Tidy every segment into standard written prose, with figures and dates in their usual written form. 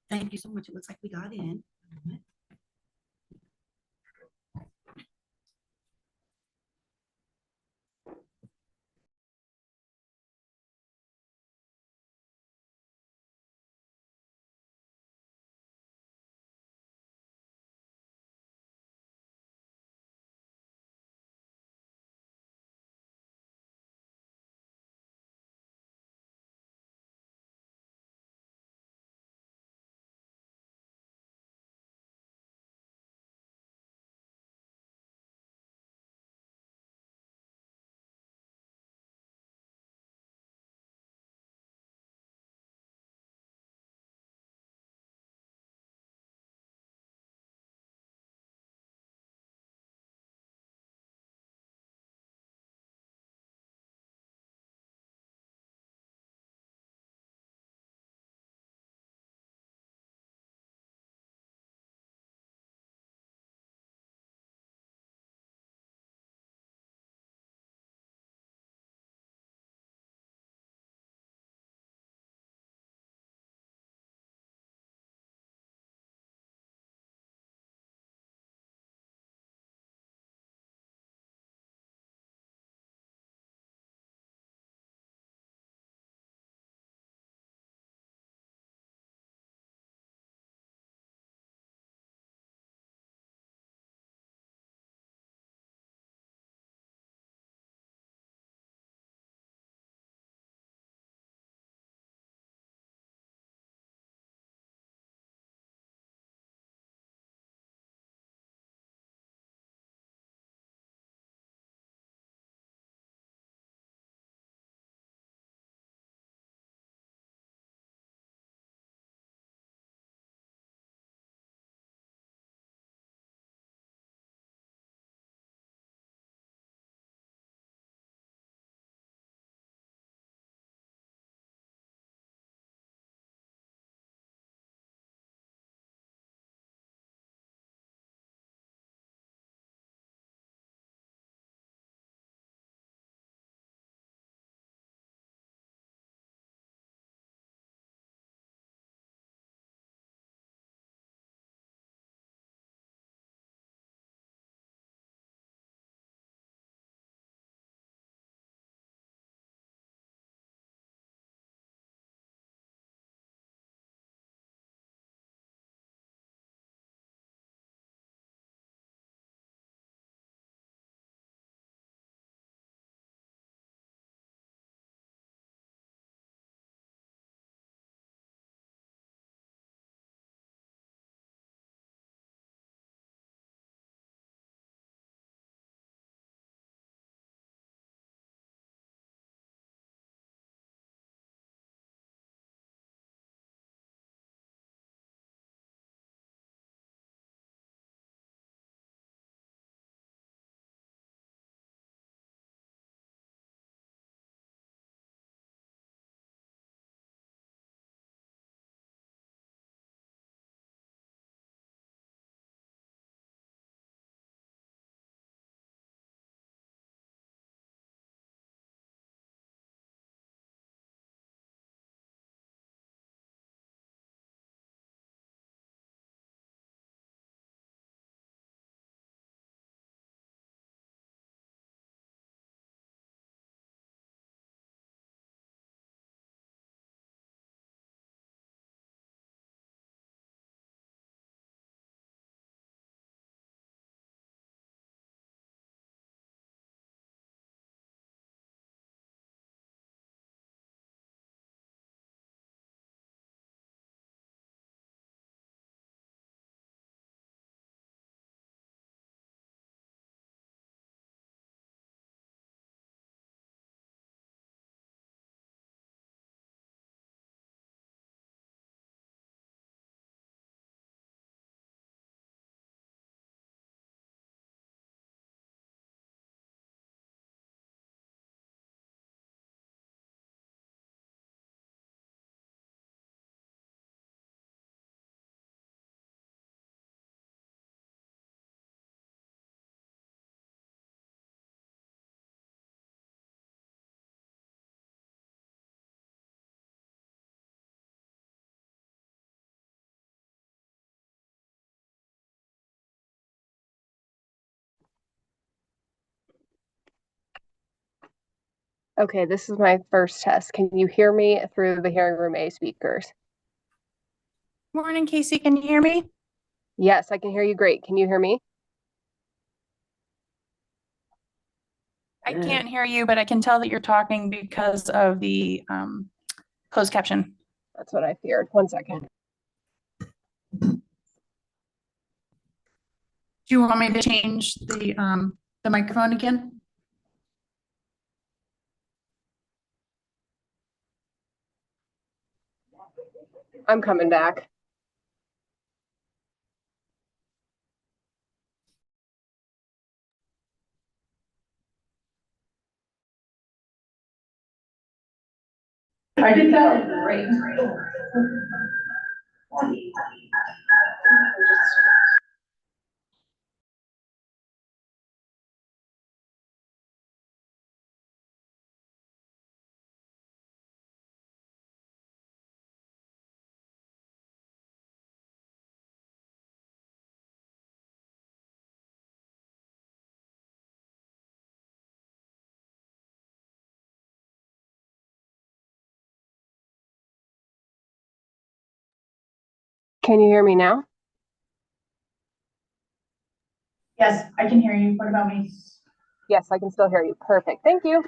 Thank you so much. It looks like we got in. Okay, this is my first test. Can you hear me through the hearing room A speakers? Morning, Casey. Can you hear me? Yes, I can hear you great. Can you hear me? I can't hear you, but I can tell that you're talking because of the closed caption. That's what I feared. One second. Do you want me to change the microphone again? I'm coming back. I did that great. Can you hear me now? Yes, I can hear you. What about me? Yes, I can still hear you. Perfect. Thank you.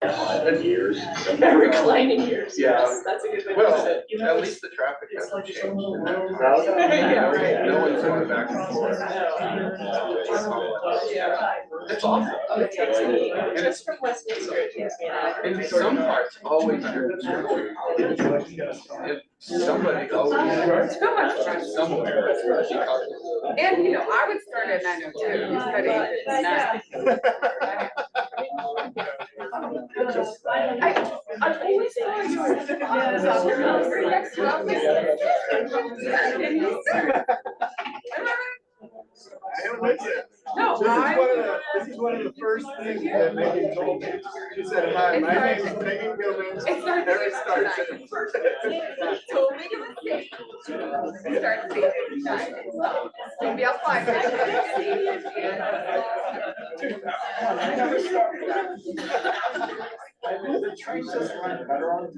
Years. Reclining years. Yeah. Yes, that's a good way to Well, put it. You know, at it's- least the traffic it's hasn't like changed. so little in that road. time. Yeah, right. No one's going back and forth. Yeah. It's awesome. Oh, it takes me, And just from Westminster, it takes me an hour. And some parts always have if somebody always Too much fun. somewhere. And, you know, I would start at 9:02, you study at 9. I always saw you were right next to us. And you start. No, This is one of the first things that Megan told me. She said, hi, my name is Megan Gilman. It starts Never at starts 9. Don't make a mistake. Start at 9. Maybe I'll find The train just run better on time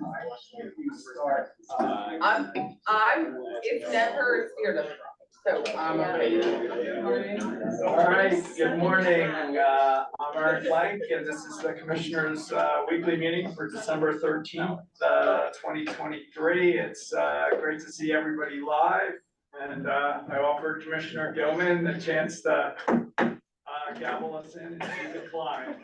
if you start. it's never steered us wrong. So, okay. All right, good morning. I'm Aaron Blank, and this is the Commissioners' weekly meeting for December 13th, 2023. It's great to see everybody live, and I offer Commissioner Gilman the chance to gavel us in and see the climb.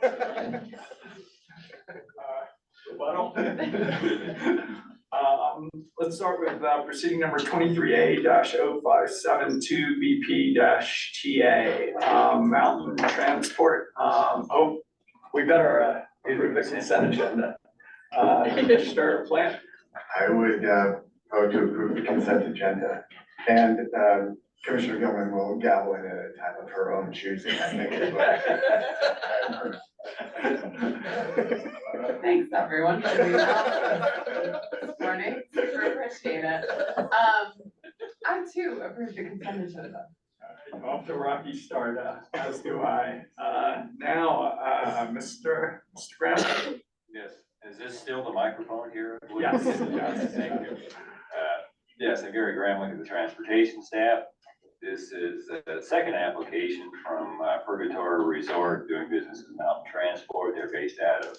Let's start with proceeding number 23A-0572 BP-TA, Mountain Transport. We better do the consent agenda. Commissioner Plant. I would vote to approve the consent agenda, and Commissioner Gilman will gavel in at a time of her own choosing, I think. Is what I heard. Thanks, everyone, for doing that this morning. Super appreciate it. I too approve the consent agenda. Off to a rocky start, as do I. Now, Mr. Graham. Yes, is this still the microphone here? Yes. Yes, thank you. Yes, I'm Gary Gramling of the transportation staff. This is the second application from Purgatory Resort doing business with Mountain Transport. They're based out of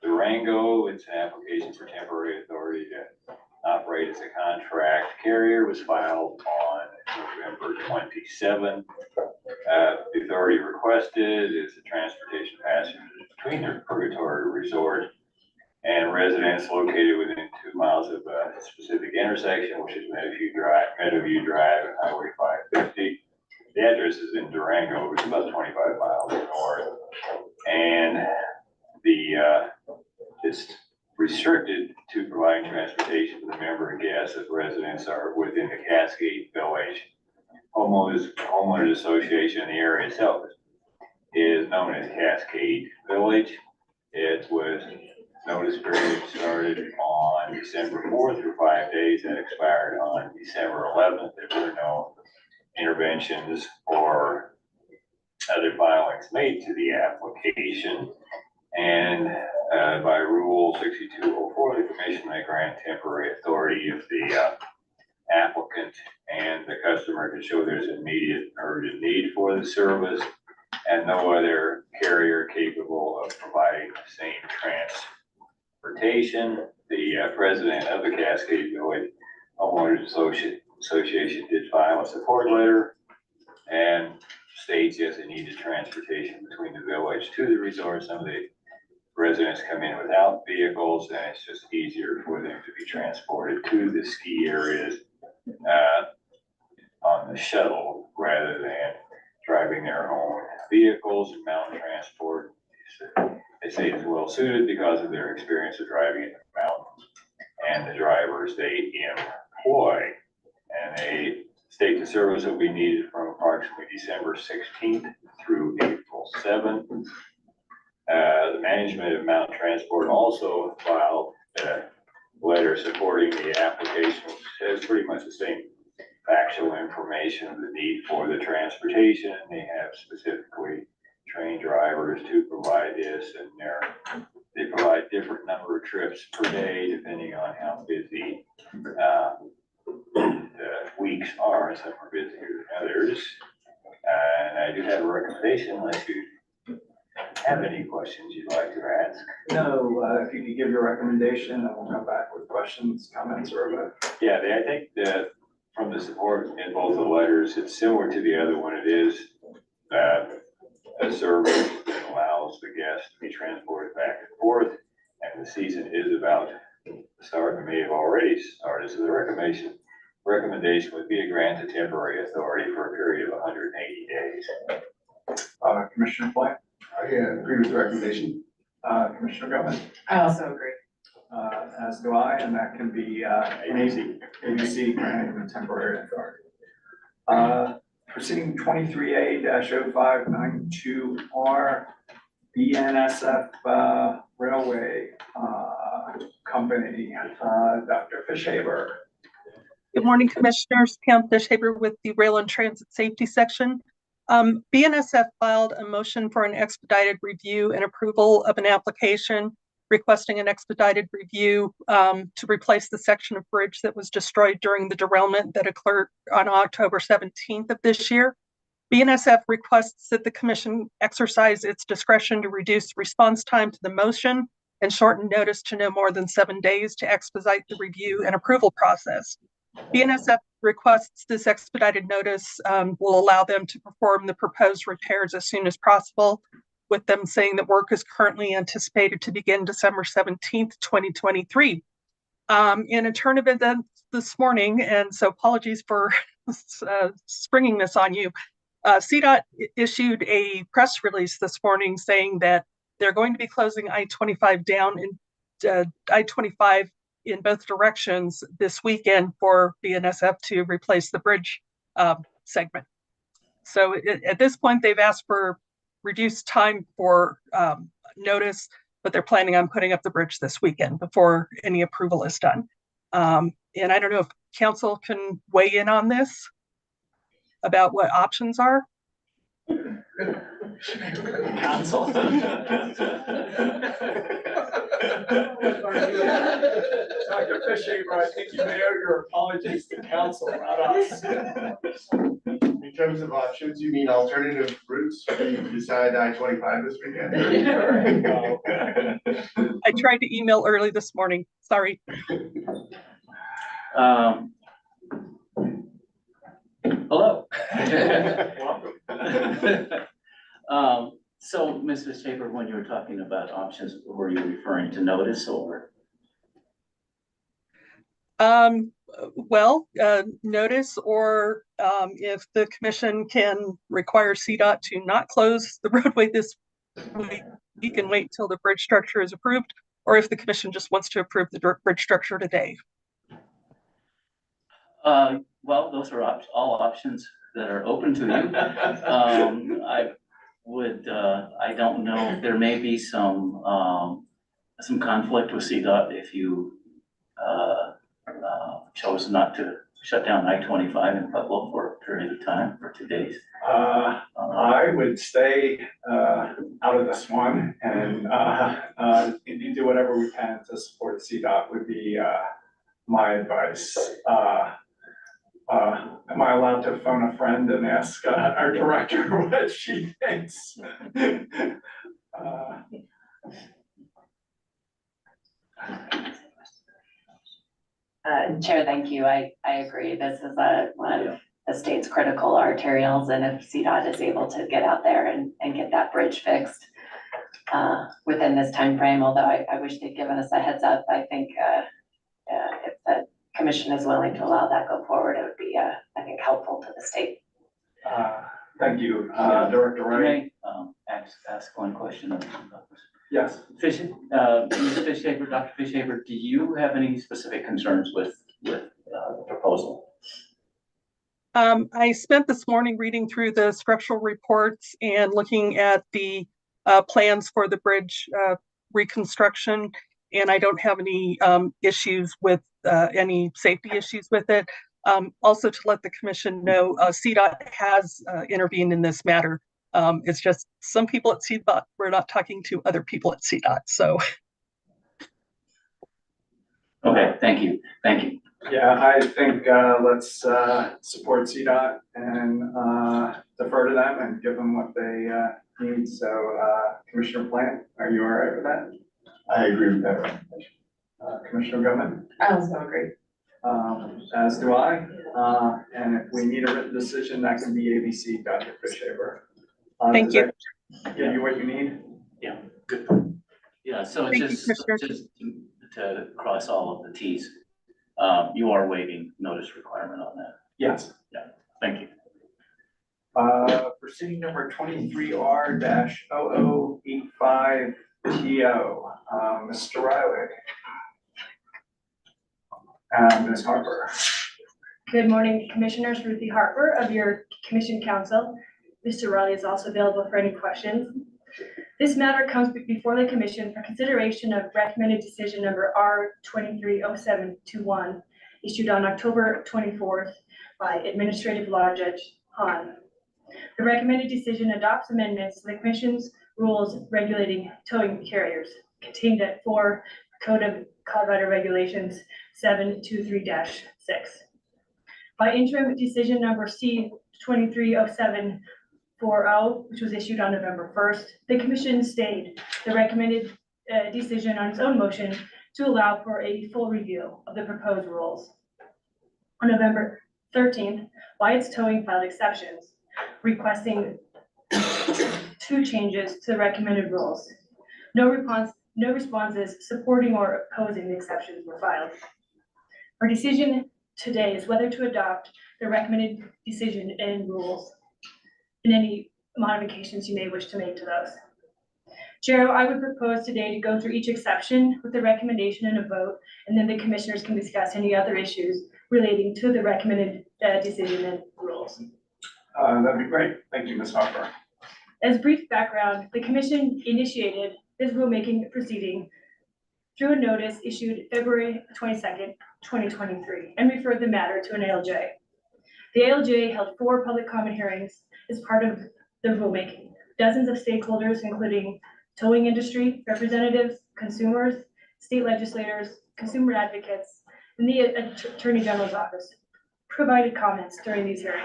Durango. It's an application for temporary authority to operate as a contract carrier. Was filed on November 27. The authority requested is the transportation passengers between the Purgatory Resort and residents located within 2 miles of a specific intersection, which is Meadowview Drive and Highway 550. The address is in Durango, which is about 25 miles north. And it's restricted to providing transportation to the member and guests if residents are within the Cascade Village homeowners association. The area itself is known as Cascade Village. It was notice period started on December 4th for 5 days and expired on December 11th. There were no interventions or other filings made to the application. And by Rule 6204, the Commission may grant temporary authority if the applicant and the customer can show there's immediate urgent need for the service and no other carrier capable of providing the same transportation. The president of the Cascade Village Homeowners Association did file a support letter and states yes, they needed transportation between the village to the resort. Some of the residents come in without vehicles, and it's just easier for them to be transported to the ski areas on the shuttle rather than driving their own vehicles. And Mountain Transport, they say, is well suited because of their experience of driving in the mountains and the drivers they employ. And they state the service will be needed from approximately December 16th through April 7th. The management of Mountain Transport also filed a letter supporting the application, which has pretty much the same factual information of the need for the transportation. They have specifically trained drivers to provide this, and they provide different number of trips per day depending on how busy the weeks are. Some are busier than others. And I do have a recommendation unless you have any questions you'd like to ask. No, give your recommendation and we'll come back with questions, comments, or a vote. Yeah, I think that from the support in both the letters, it's similar to the other one. It is a service that allows the guests to be transported back and forth. And the season is about to start, and may have already started. So the recommendation would be a grant of temporary authority for a period of 180 days. Commissioner Plant, I agree with the recommendation. Commissioner Gomez, I also agree. as do I, and that can be ABC granting the temporary authority. Proceeding 23A-0592R, BNSF Railway Company, Dr. Fishaber. Good morning, Commissioners. Pam Fishaber with the Rail and Transit Safety Section. BNSF filed a motion for an expedited review and approval of an application requesting an expedited review to replace the section of bridge that was destroyed during the derailment that occurred on October 17th of this year. BNSF requests that the Commission exercise its discretion to reduce response time to the motion and shorten notice to no more than 7 days to expedite the review and approval process. BNSF requests this expedited notice will allow them to perform the proposed repairs as soon as possible, with them saying that work is currently anticipated to begin December 17th, 2023. In a turn of events this morning, and so apologies for springing this on you, CDOT issued a press release this morning saying that they're going to be closing I-25 down in I-25 in both directions this weekend for BNSF to replace the bridge segment. So at this point, they've asked for reduced time for notice, but they're planning on putting up the bridge this weekend before any approval is done. And I don't know if council can weigh in on this about what options are. Council. Dr. Fishaber, I think you may owe your apologies to council, not us. In terms of options, you mean alternative routes beside I-25 this weekend? I tried to email early this morning. Sorry. Hello. Welcome. So, Ms. Fishaber, when you were talking about options, were you referring to notice or? Notice, or if the Commission can require CDOT to not close the roadway this week, you can wait until the bridge structure is approved, or if the Commission just wants to approve the bridge structure today. Well, those are all options that are open to you. I don't know, there may be some conflict with CDOT if you chose not to shut down I-25 in Pueblo for a period of time, for 2 days. I would stay out of this one and do whatever we can to support CDOT would be my advice. Am I allowed to phone a friend and ask our director what she thinks? Chair, thank you. I agree. This is one of the state's critical arterials, and if CDOT is able to get out there and get that bridge fixed within this time frame, although I wish they'd given us a heads up, I think if the Commission is willing to allow that go forward, it would be, I think, helpful to the state. Thank you, Director Wright. Can I ask one question? Yes. Ms. Fishaber, Dr. Fishaber, do you have any specific concerns with the proposal? I spent this morning reading through the structural reports and looking at the plans for the bridge reconstruction, and I don't have any issues with any safety issues with it. Also, to let the Commission know, CDOT has intervened in this matter. It's just some people at CDOT, we're not talking to other people at CDOT, so. Okay, thank you. Thank you. Yeah, I think let's support CDOT and defer to them and give them what they need. So Commissioner Plant, are you all right with that? I agree with that recommendation. Commissioner Gilman? I also agree. As do I. And if we need a written decision, that can be ABC, Dr. Fishaber. Thank Does you. that give you what you need? Yeah, good. Yeah, so Thank you, just, Commissioner. just to cross all of the Ts, you are waiving notice requirement on that. Yes. Thank you. Proceeding number 23R-0085 TO, Mr. Riley. And Ms. Harper. Good morning, Commissioners. Ruthie Harper of your Commission Council. Mr. Riley is also available for any questions. This matter comes before the Commission for consideration of recommended decision number R230721, issued on October 24th by Administrative Law Judge Hahn. The recommended decision adopts amendments to the Commission's rules regulating towing carriers contained at 4 Code of Colorado Regulations 723-6. By interim decision number C230740, which was issued on November 1st, the Commission stayed the recommended decision on its own motion to allow for a full review of the proposed rules. On November 13th, by its towing filed exceptions, requesting 2 changes to the recommended rules. No responses supporting or opposing the exceptions were filed. Our decision today is whether to adopt the recommended decision and rules and any modifications you may wish to make to those. Chair, I would propose today to go through each exception with the recommendation and a vote, and then the commissioners can discuss any other issues relating to the recommended decision and rules. That'd be great. Thank you, Ms. Harper. As brief background, the commission initiated this rulemaking proceeding through a notice issued February 22nd, 2023, and referred the matter to an ALJ. The ALJ held 4 public comment hearings as part of the rulemaking. Dozens of stakeholders, including towing industry representatives, consumers, state legislators, consumer advocates, and the Attorney General's office, provided comments during these hearings.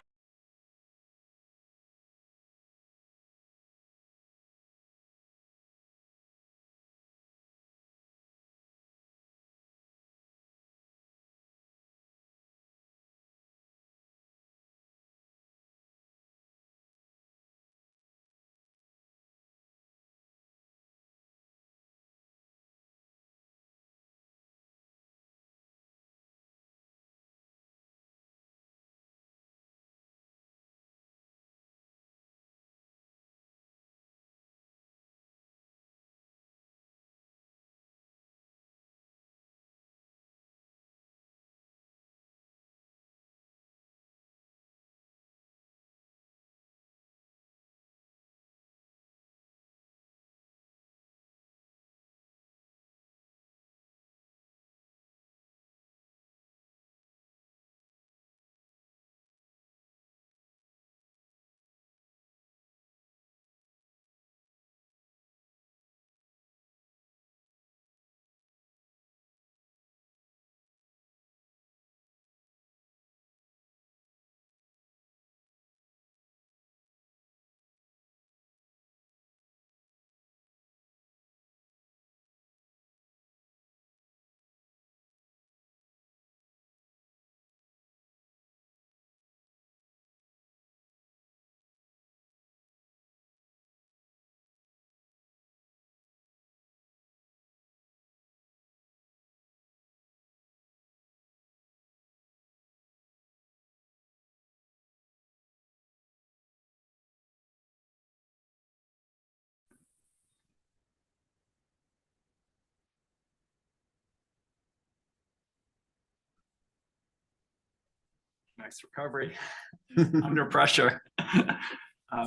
Nice recovery. Under pressure.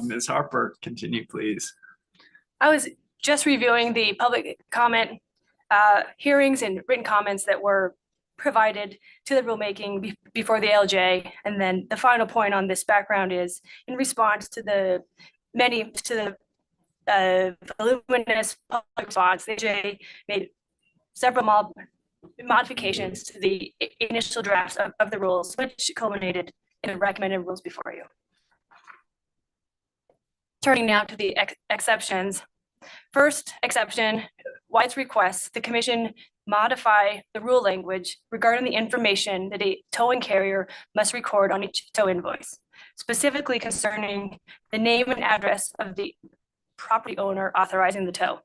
Ms. Harper, continue, please. I was just reviewing the public comment hearings and written comments that were provided to the rulemaking before the ALJ. And then the final point on this background is in response to the voluminous public response, the ALJ made several modifications to the initial drafts of the rules, which culminated in the recommended rules before you. Turning now to the exceptions, First exception, White's request, the commission modify the rule language regarding the information that a towing carrier must record on each tow invoice, specifically concerning the name and address of the property owner authorizing the tow.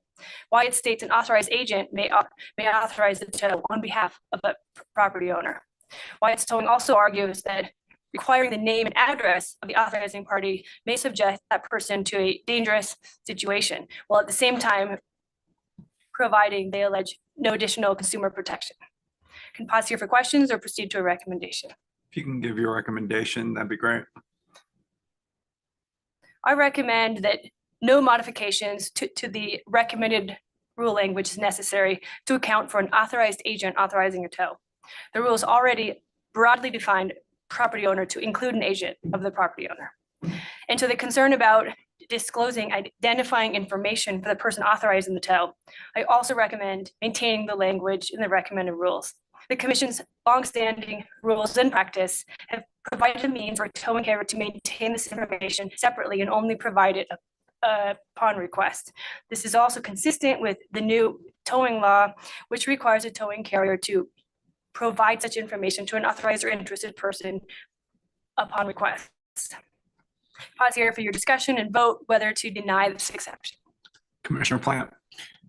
Wyatt states an authorized agent may authorize the tow on behalf of a property owner. Wyatt's towing also argues that requiring the name and address of the authorizing party may subject that person to a dangerous situation, while at the same time providing, they allege, no additional consumer protection. Can pause here for questions or proceed to a recommendation. If you can give your recommendation, that'd be great. I recommend that no modifications to the recommended rule language is necessary to account for an authorized agent authorizing a tow. The rule is already broadly defined property owner to include an agent of the property owner. And so the concern about disclosing identifying information for the person authorizing the tow, I also recommend maintaining the language in the recommended rules. The commission's longstanding rules and practice have provided a means for a towing carrier to maintain this information separately and only provide it upon request. This is also consistent with the new towing law, which requires a towing carrier to provide such information to an authorized or interested person upon request. Pause here for your discussion and vote whether to deny this exception. Commissioner Plant,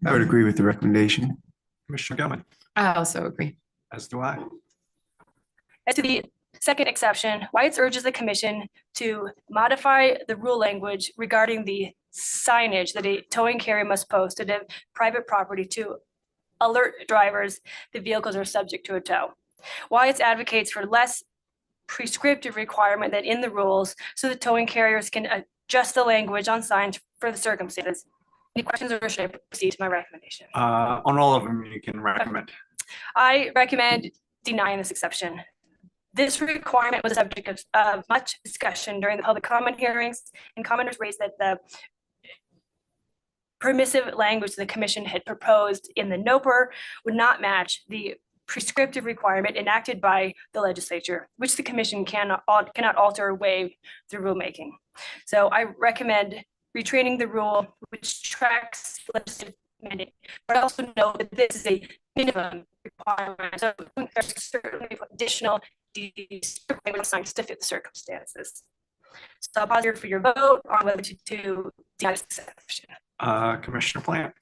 I would agree with the recommendation. Commissioner Gilman, I also agree. as do I. As to the second exception, White's urges the commission to modify the rule language regarding the signage that a towing carrier must post at a private property to alert drivers the vehicles are subject to a tow. White's advocates for less prescriptive requirement than in the rules so that towing carriers can adjust the language on signs for the circumstances. Any questions, or should I proceed to my recommendation? On all of them, you can recommend. I recommend denying this exception. This requirement was a subject of much discussion during the public comment hearings, and commenters raised that the permissive language the commission had proposed in the NOPR would not match the prescriptive requirement enacted by the legislature, which the commission cannot alter or waive through rulemaking. So I recommend retraining the rule which tracks legislative mandate, but I also note that this is a minimum requirement. So there's certainly additional signs to fit the circumstances. So I'll pause here for your vote on whether to deny this exception. Commissioner Plant.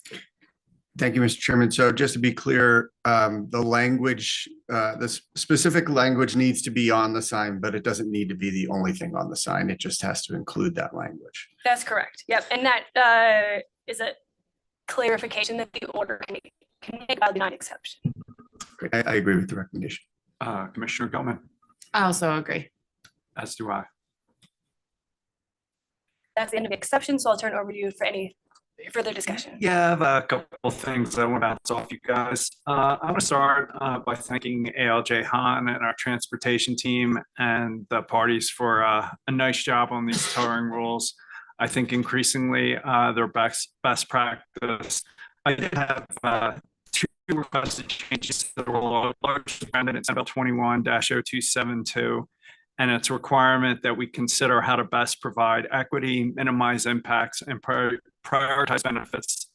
Thank you, Mr. Chairman. So just to be clear, the language, the specific language needs to be on the sign, but it doesn't need to be the only thing on the sign. It just has to include that language. That's correct. Yep. And that is a clarification that the order can make by the non-exception. Great. I agree with the recommendation. Commissioner Gilman, I also agree. as do I. That's the end of the exception. So I'll turn it over to you for any further discussion. Yeah, I have a couple things I want to bounce off you guys. I want to start by thanking ALJ Han and our transportation team and the parties for a nice job on these towing rules. I think increasingly they're best practice. I did have two requested changes to the rule, largely grounded in Senate Bill 21-0272. And its requirement that we consider how to best provide equity, minimize impacts, and prioritize benefits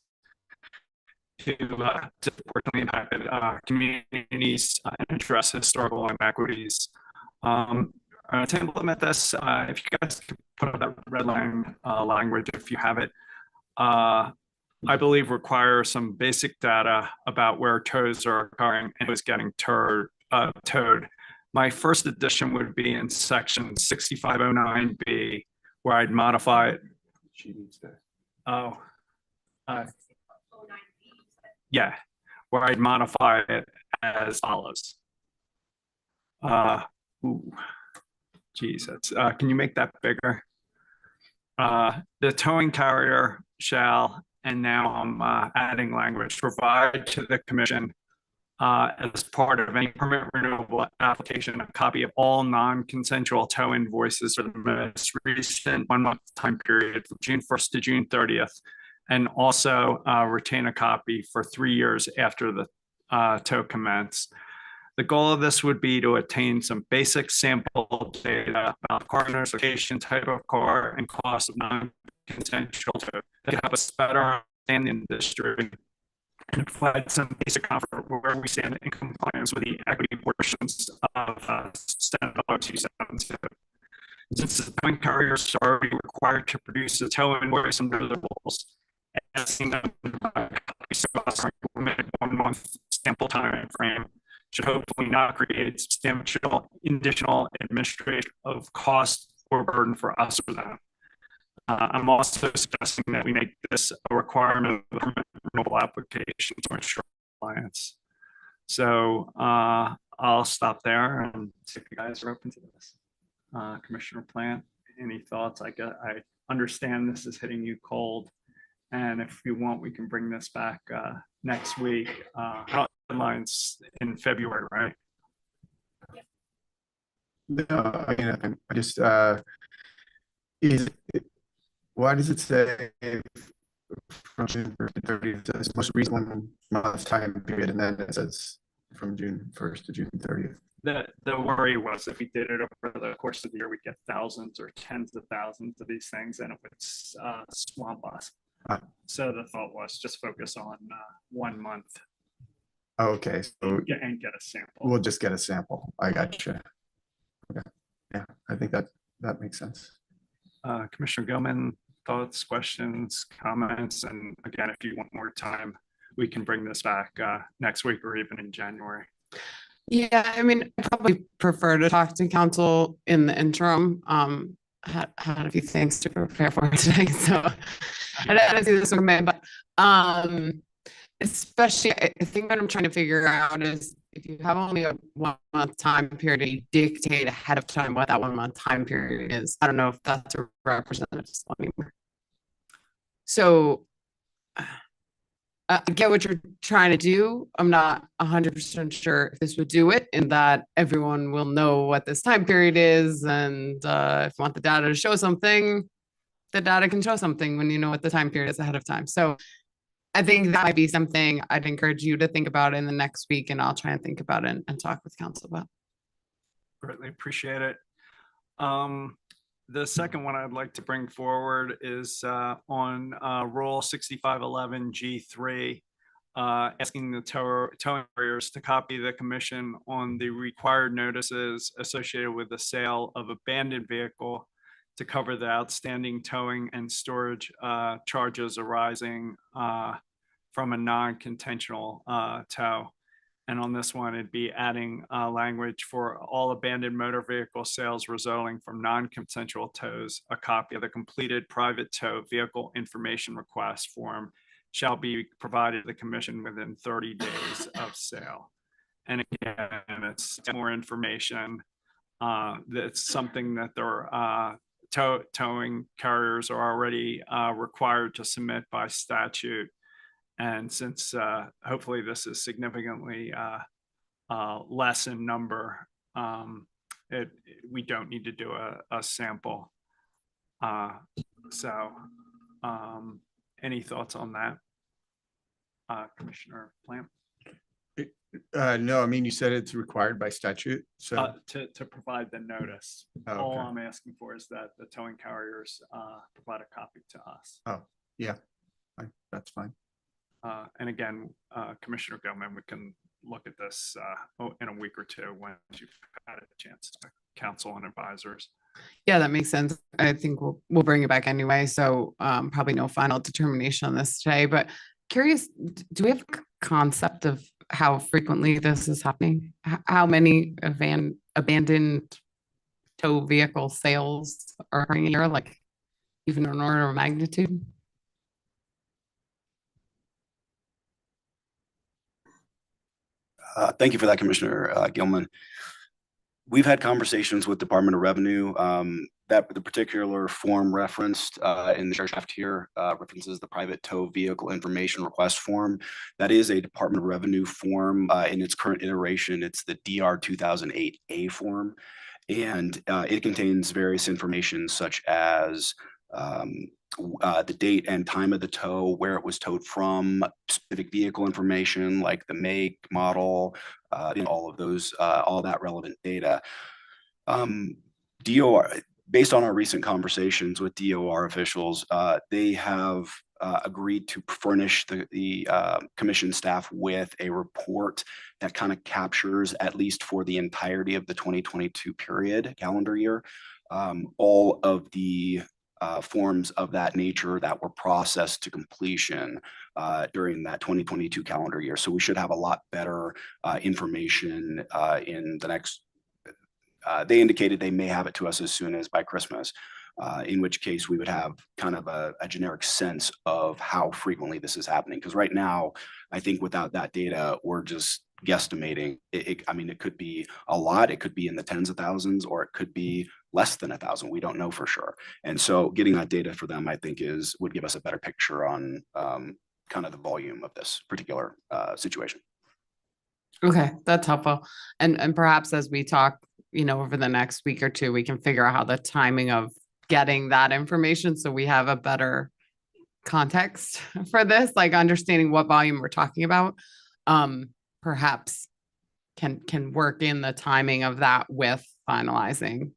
to disproportionately impacted communities and address historical inequities. To implement this, if you guys could put up that red line language, if you have it, I believe requires some basic data about where tows are occurring and who's getting towed. My first addition would be in section 6509B, where I'd modify it. Yeah, where I'd modify it as follows. Geez, that's, can you make that bigger? The towing carrier shall, and now I'm adding language, provide to the commission as part of any permit renewal application, a copy of all non-consensual tow invoices for the most recent 1 month time period from June 1st to June 30th, and also retain a copy for 3 years after the tow commenced. The goal of this would be to attain some basic sample data about car owner's location, type of car, and cost of non-consensual tow. That could help us better in the industry and provide some basic comfort where we stand in compliance with the equity portions of Senate Bill 272. Since the towing carriers are already required to produce a tow invoice under the rules, asking them to provide copies of us during a 1 month sample time frame should hopefully not create substantial additional administrative cost or burden for us or them. I'm also suggesting that we make this a requirement of the renewable application to ensure compliance. So I'll stop there and see if you guys are open to this. Commissioner Plant, any thoughts? I understand this is hitting you cold, and if you want, we can bring this back next week. Deadlines in February, right? No, I mean, I just, why does it say from June 1st to 30th, this most recent 1 month time period, and then it says from June 1st to June 30th? The worry was if we did it over the course of the year, we'd get thousands or tens of thousands of these things, and it would swamp us. So the thought was just focus on 1 month. Okay, so get a sample. We'll just get a sample. I got you. Okay, yeah, I think that makes sense. Commissioner Gilman, thoughts, questions, comments, and again, if you want more time, we can bring this back next week or even in January. Yeah, I mean, I probably prefer to talk to council in the interim. Had a few things to prepare for today, so I don't see this coming, but especially I think what I'm trying to figure out is if you have only a 1 month time period, you dictate ahead of time what that 1 month time period is. I don't know if that's a representative anymore. So I get what you're trying to do. I'm not 100% sure if this would do it, in that everyone will know what this time period is. And if you want the data to show something, the data can show something when you know what the time period is ahead of time. So I think that might be something I'd encourage you to think about in the next week, and I'll try and think about it and talk with council about. Greatly appreciate it. The second one I'd like to bring forward is on Rule 6511 G3, asking the towing carriers to copy the commission on the required notices associated with the sale of abandoned vehicle to cover the outstanding towing and storage charges arising from a non-contentional tow. And on this one, it'd be adding language for all abandoned motor vehicle sales resulting from non-consensual tows. A copy of the completed private tow vehicle information request form shall be provided to the commission within 30 days of sale. And again, it's more information. That's something that their towing carriers are already required to submit by statute. And since hopefully this is significantly less in number, we don't need to do a sample. Any thoughts on that, Commissioner Plant? No, I mean, you said it's required by statute, so. To provide the notice. Oh, all okay. I'm asking for is that the towing carriers provide a copy to us. Oh, yeah, that's fine. And again, Commissioner Gilman, we can look at this in a week or two when you've had a chance to counsel and advisors. Yeah, that makes sense. I think we'll bring it back anyway. So probably no final determination on this today, but curious, do we have a concept of how frequently this is happening? How many abandoned tow vehicle sales are occurring a year, like even an order of magnitude? Thank you for that, Commissioner Gilman. We've had conversations with Department of Revenue. That the particular form referenced in the draft here references the private tow vehicle information request form. That is a Department of Revenue form. In its current iteration, it's the DR 2008A form, and it contains various information such as the date and time of the tow, where it was towed from, specific vehicle information like the make, model, all of those, all that relevant data. based on our recent conversations with DOR officials, they have agreed to furnish the commission staff with a report that kind of captures, at least for the entirety of the 2022 calendar year, all of the forms of that nature that were processed to completion during that 2022 calendar year. So we should have a lot better information in the next. They indicated they may have it to us as soon as by Christmas, in which case we would have kind of a generic sense of how frequently this is happening. Because right now, I think without that data, we're just guesstimating. I mean, it could be a lot, it could be in the tens of thousands, or it could be less than 1,000. We don't know for sure. And so getting that data for them, I think, would give us a better picture on kind of the volume of this particular situation. Okay, that's helpful. And perhaps as we talk, over the next week or two, we can figure out how the timing of getting that information, so we have a better context for this, like understanding what volume we're talking about, perhaps can work in the timing of that with finalizing,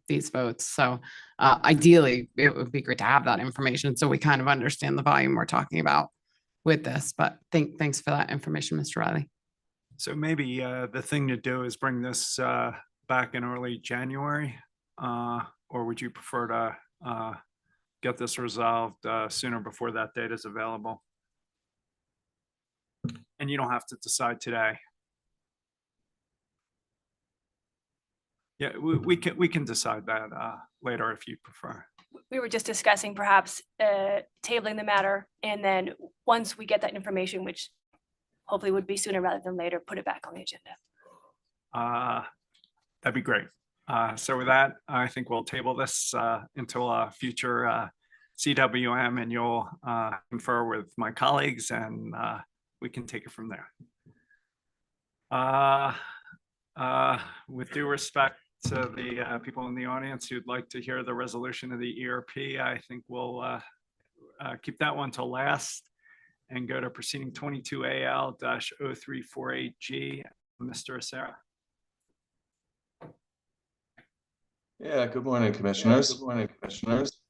these votes. So ideally, it would be great to have that information so we kind of understand the volume we're talking about with this. But thanks for that information, Mr. Riley. So maybe the thing to do is bring this back in early January, or would you prefer to get this resolved sooner before that date is available? And you don't have to decide today. Yeah, we can decide that later if you prefer. We were just discussing perhaps tabling the matter, and then once we get that information, which hopefully would be sooner rather than later, put it back on the agenda. That'd be great. So with that, I think we'll table this until a future CWM, and you'll confer with my colleagues, and we can take it from there. With due respect to the people in the audience who'd like to hear the resolution of the ERP, I think we'll keep that one till last and go to proceeding 22AL-0348G. Mr. Acera. Yeah, good morning, commissioners. Good morning, commissioners.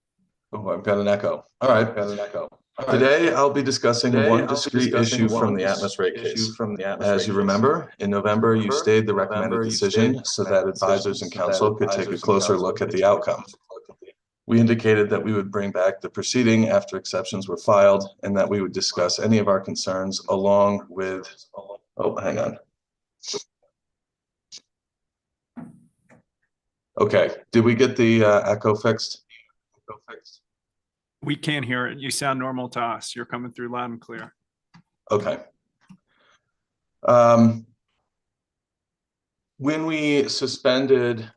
Oh, I've got an echo. All right. Today, I'll be discussing one discrete issue from the Atmos rate case. As you remember, in November, you stayed the recommended decision so that advisors and council could take a closer look at the outcome. We indicated that we would bring back the proceeding after exceptions were filed, and that we would discuss any of our concerns along with, oh, hang on. Okay, did we get the echo fixed? We can't hear it. You sound normal to us. You're coming through loud and clear. Okay. When we suspended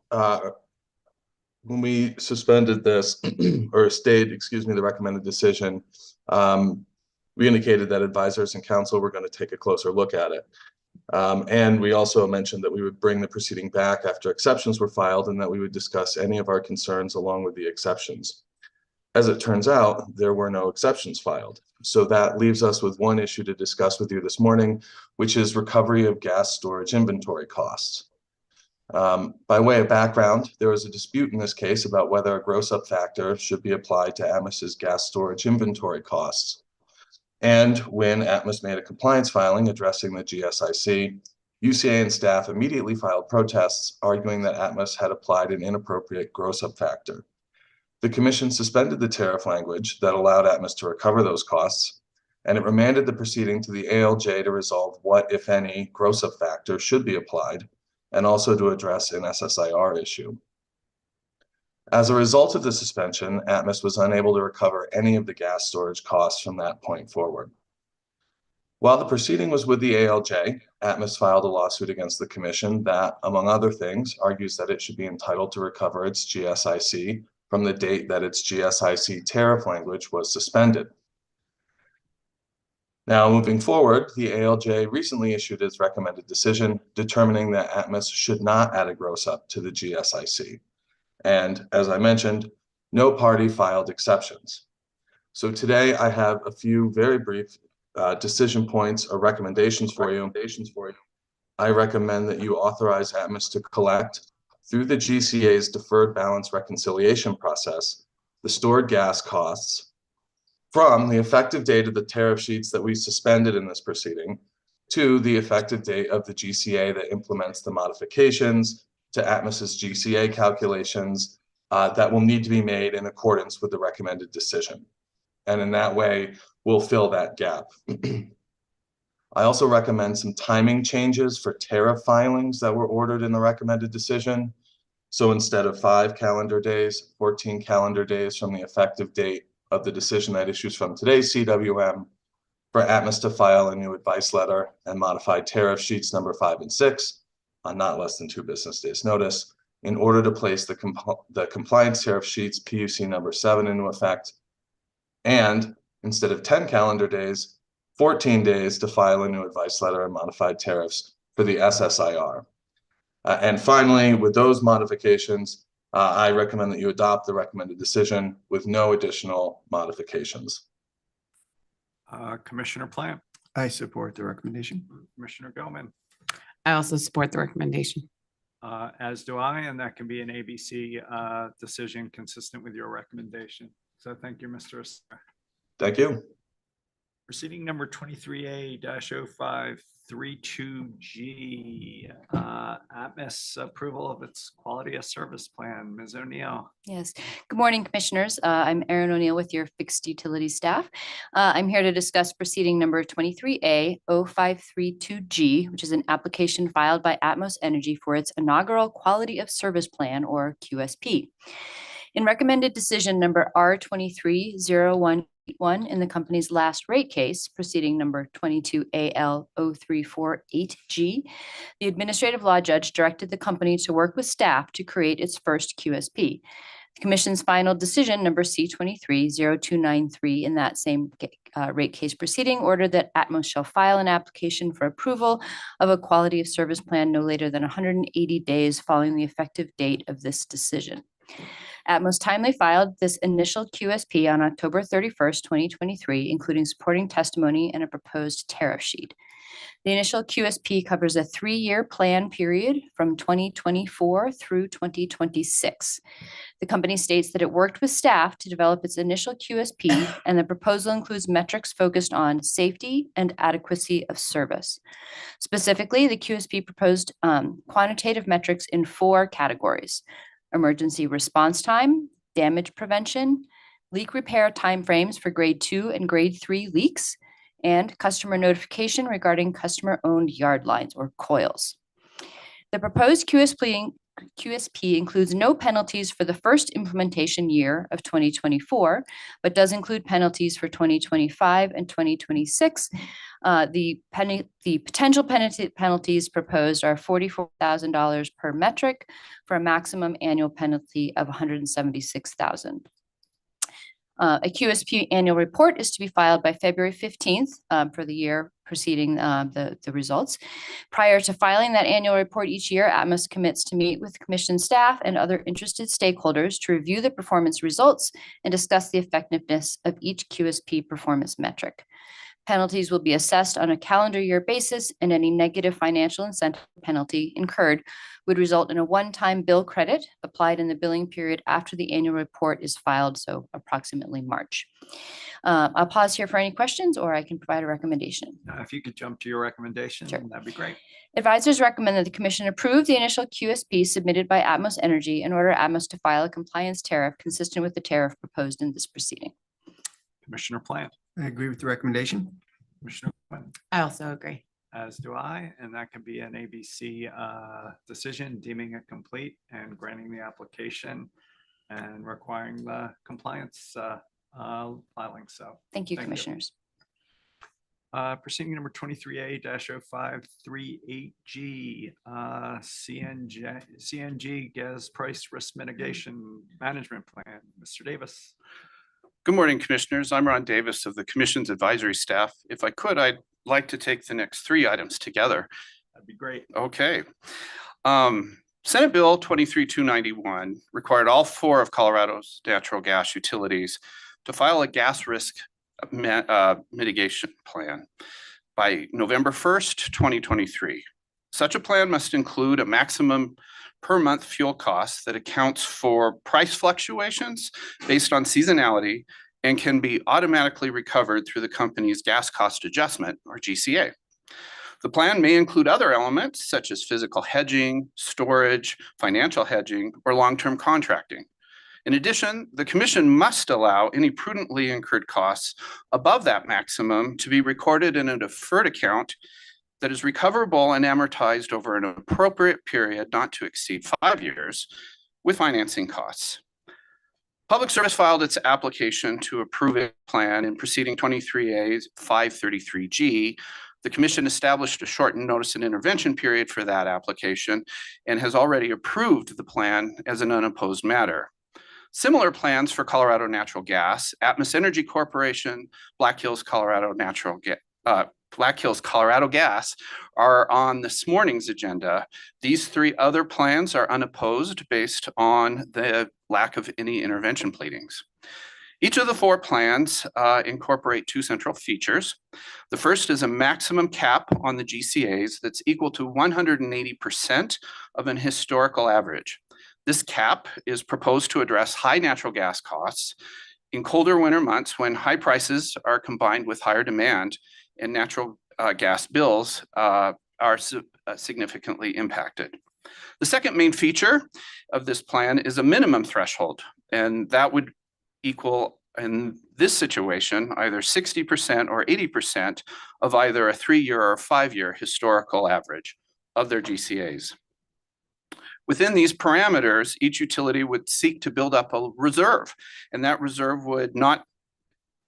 this or stayed, the recommended decision, we indicated that advisors and council were going to take a closer look at it. And we also mentioned that we would bring the proceeding back after exceptions were filed, and that we would discuss any of our concerns along with the exceptions. As it turns out, there were no exceptions filed. So that leaves us with one issue to discuss with you this morning, which is recovery of gas storage inventory costs. By way of background, there was a dispute in this case about whether a gross up factor should be applied to Atmos's gas storage inventory costs. And when Atmos made a compliance filing addressing the GSIC, UCA and staff immediately filed protests, arguing that Atmos had applied an inappropriate gross up factor. The commission suspended the tariff language that allowed Atmos to recover those costs, and it remanded the proceeding to the ALJ to resolve what, if any, gross up factor should be applied, and also to address an SSIR issue. As a result of the suspension, Atmos was unable to recover any of the gas storage costs from that point forward. While the proceeding was with the ALJ, Atmos filed a lawsuit against the commission that, among other things, argues that it should be entitled to recover its GSIC from the date that its GSIC tariff language was suspended. Now, moving forward, the ALJ recently issued its recommended decision determining that Atmos should not add a gross up to the GSIC. And as I mentioned, no party filed exceptions. So today I have a few very brief decision points or recommendations for you. I recommend that you authorize Atmos to collect through the GCA's deferred balance reconciliation process, the stored gas costs from the effective date of the tariff sheets that we suspended in this proceeding to the effective date of the GCA that implements the modifications to Atmos's GCA calculations that will need to be made in accordance with the recommended decision. And in that way, we'll fill that gap. I also recommend some timing changes for tariff filings that were ordered in the recommended decision. So instead of 5 calendar days, 14 calendar days from the effective date of the decision that issues from today's CWM, for Atmos to file a new advice letter and modify tariff sheets number 5 and 6 on not less than 2 business days notice in order to place the compliance tariff sheets PUC number 7 into effect. And instead of 10 calendar days, 14 days to file a new advice letter and modified tariffs for the SSIR. And finally, with those modifications, I recommend that you adopt the recommended decision with no additional modifications. Commissioner Plant, I support the recommendation. Commissioner Gilman, I also support the recommendation. as do I, and that can be an ABC decision consistent with your recommendation. So thank you, Mr. Estrella. Thank you. Proceeding number 23A-0532G, Atmos approval of its quality of service plan. Ms. O'Neill. Yes. Good morning, Commissioners. I'm Erin O'Neill with your fixed utility staff. I'm here to discuss proceeding number 23A-0532G, which is an application filed by Atmos Energy for its inaugural quality of service plan, or QSP. In recommended decision number R2301 in the company's last rate case, proceeding number 22AL0348G, the administrative law judge directed the company to work with staff to create its first QSP. The Commission's final decision number C230293 in that same rate case proceeding ordered that Atmos shall file an application for approval of a quality of service plan no later than 180 days following the effective date of this decision. Atmos timely filed this initial QSP on October 31st, 2023, including supporting testimony and a proposed tariff sheet. The initial QSP covers a 3-year plan period from 2024 through 2026. The company states that it worked with staff to develop its initial QSP, and the proposal includes metrics focused on safety and adequacy of service. Specifically, the QSP proposed quantitative metrics in 4 categories: emergency response time, damage prevention, leak repair timeframes for grade 2 and grade 3 leaks, and customer notification regarding customer-owned yard lines or coils. The proposed QSP includes no penalties for the first implementation year of 2024, but does include penalties for 2025 and 2026. The potential penalties proposed are $44,000 per metric for a maximum annual penalty of $176,000. A QSP annual report is to be filed by February 15th for the year preceding the results. Prior to filing that annual report each year, Atmos commits to meet with Commission staff and other interested stakeholders to review the performance results and discuss the effectiveness of each QSP performance metric. Penalties will be assessed on a calendar year basis, and any negative financial incentive penalty incurred would result in a one-time bill credit applied in the billing period after the annual report is filed, so approximately March. I'll pause here for any questions, or I can provide a recommendation. If you could jump to your recommendation, Sure. that'd be great. Advisors recommend that the Commission approve the initial QSP submitted by Atmos Energy and order Atmos to file a compliance tariff consistent with the tariff proposed in this proceeding. Commissioner Plant, I agree with the recommendation. Commissioner Quinn, I also agree. as do I, and that can be an ABC decision deeming it complete and granting the application and requiring the compliance filing. So Thank you, Thank you. Commissioners. proceeding number 23A-0538G, CNG gas price risk mitigation management plan. Mr. Davis. Good morning, Commissioners. I'm Ron Davis of the Commission's advisory staff. If I could, I'd like to take the next 3 items together. That'd be great. Okay. Senate Bill 23291 required all 4 of Colorado's natural gas utilities to file a gas risk mitigation plan by November 1st, 2023. Such a plan must include a maximum per month fuel cost that accounts for price fluctuations based on seasonality and can be automatically recovered through the company's gas cost adjustment, or GCA. The plan may include other elements such as physical hedging, storage, financial hedging, or long-term contracting. In addition, the commission must allow any prudently incurred costs above that maximum to be recorded in a deferred account that is recoverable and amortized over an appropriate period not to exceed 5 years with financing costs. Public Service filed its application to approve a plan in proceeding 23A 533G. The commission established a shortened notice and intervention period for that application and has already approved the plan as an unopposed matter. Similar plans for Colorado Natural Gas, Atmos Energy Corporation, Black Hills Colorado Gas are on this morning's agenda. These 3 other plans are unopposed based on the lack of any intervention pleadings. Each of the 4 plans incorporate 2 central features. The first is a maximum cap on the GCAs that's equal to 180% of an historical average. This cap is proposed to address high natural gas costs in colder winter months when high prices are combined with higher demand and natural gas bills are significantly impacted. The second main feature of this plan is a minimum threshold, and that would equal, in this situation, either 60% or 80% of either a 3-year or 5-year historical average of their GCAs. Within these parameters, each utility would seek to build up a reserve, and that reserve would not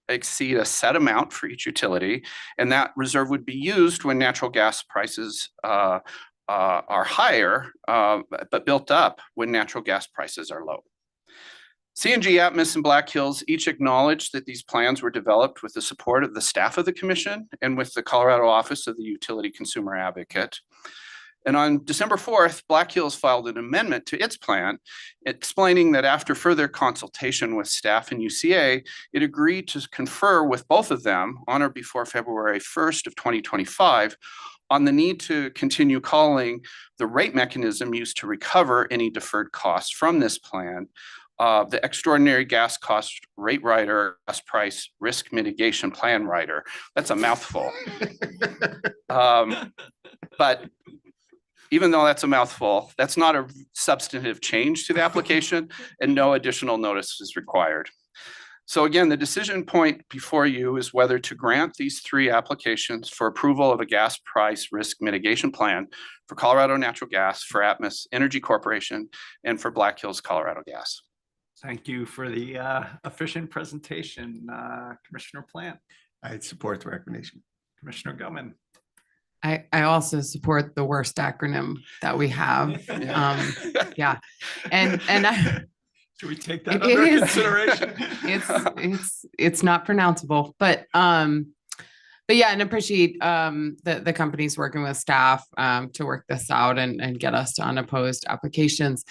exceed a set amount for each utility, and that reserve would be used when natural gas prices are higher, but built up when natural gas prices are low. CNG, Atmos, and Black Hills each acknowledged that these plans were developed with the support of the staff of the commission and with the Colorado Office of the Utility Consumer Advocate. And on December 4th, Black Hills filed an amendment to its plan, explaining that after further consultation with staff and UCA, it agreed to confer with both of them on or before February 1st of 2025 on the need to continue calling the rate mechanism used to recover any deferred costs from this plan the Extraordinary Gas Cost Rate Rider, Gas Price Risk Mitigation Plan Rider. That's a mouthful. But even though that's a mouthful, that's not a substantive change to the application and no additional notice is required. So again, the decision point before you is whether to grant these 3 applications for approval of a gas price risk mitigation plan for Colorado Natural Gas, for Atmos Energy Corporation, and for Black Hills Colorado Gas. Thank you for the efficient presentation, Commissioner Plant. I support the recommendation. Commissioner Gilman. I also support the worst acronym that we have. Yeah. And should we take that under consideration? It's not pronounceable, but yeah, and appreciate the companies working with staff to work this out and get us to unopposed applications.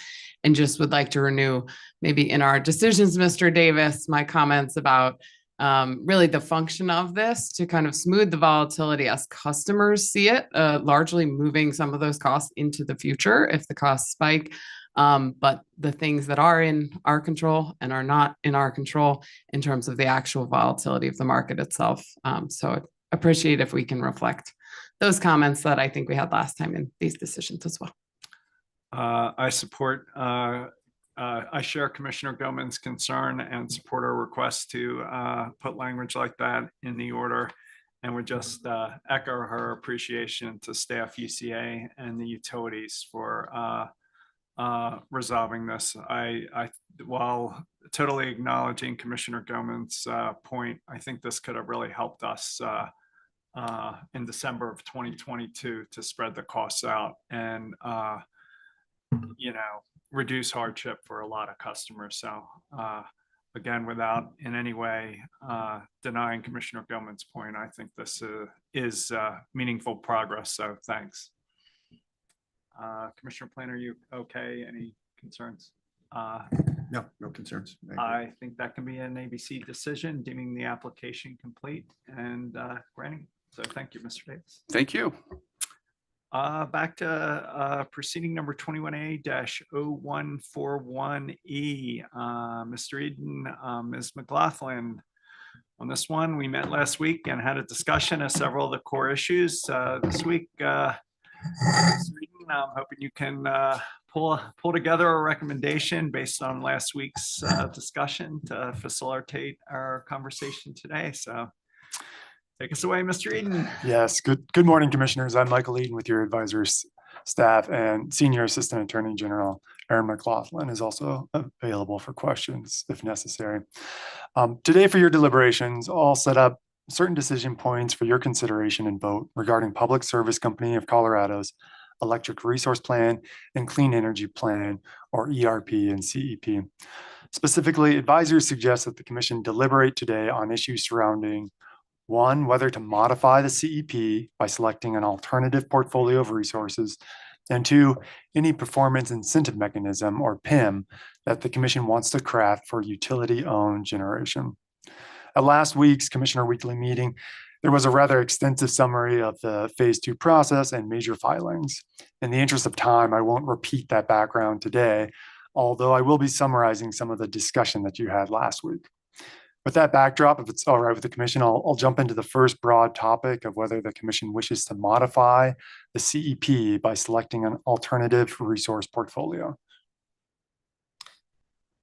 And just would like to renew maybe in our decisions, Mr. Davis, my comments about really the function of this to kind of smooth the volatility as customers see it, largely moving some of those costs into the future if the costs spike. But the things that are in our control and are not in our control in terms of the actual volatility of the market itself. So appreciate if we can reflect those comments that I think we had last time in these decisions as well. I support, I share Commissioner Gilman's concern and support our request to put language like that in the order, and would just echo her appreciation to staff, UCA, and the utilities for resolving this. While totally acknowledging Commissioner Gilman's point, I think this could have really helped us in December of 2022 to spread the costs out and reduce hardship for a lot of customers. So again, without in any way denying Commissioner Gilman's point, I think this is meaningful progress. So thanks. Commissioner Plant, are you okay? Any concerns? No concerns. I think that can be an ABC decision, deeming the application complete and granting. So thank you, Mr. Davis. Thank you. Back to proceeding number 21A-0141E. Mr. Eden, Ms. McLaughlin. On this one, we met last week and had a discussion of several of the core issues. This week, Mr. Eden, I'm hoping you can pull together a recommendation based on last week's discussion to facilitate our conversation today. So take us away, Mr. Eden. Yes, good morning, commissioners. I'm Michael Eden with your advisors, staff, and Senior Assistant Attorney General Aaron McLaughlin is also available for questions if necessary. Today for your deliberations, I'll set up certain decision points for your consideration and vote regarding Public Service Company of Colorado's Electric Resource Plan and Clean Energy Plan, or ERP and CEP. Specifically, advisors suggest that the commission deliberate today on issues surrounding: one, whether to modify the CEP by selecting an alternative portfolio of resources, and two, any performance incentive mechanism, or PIM, that the commission wants to craft for utility-owned generation. At last week's Commissioner Weekly meeting, there was a rather extensive summary of the Phase 2 process and major filings. In the interest of time, I won't repeat that background today, although I will be summarizing some of the discussion that you had last week. With that backdrop, if it's all right with the commission, I'll jump into the first broad topic of whether the commission wishes to modify the CEP by selecting an alternative resource portfolio.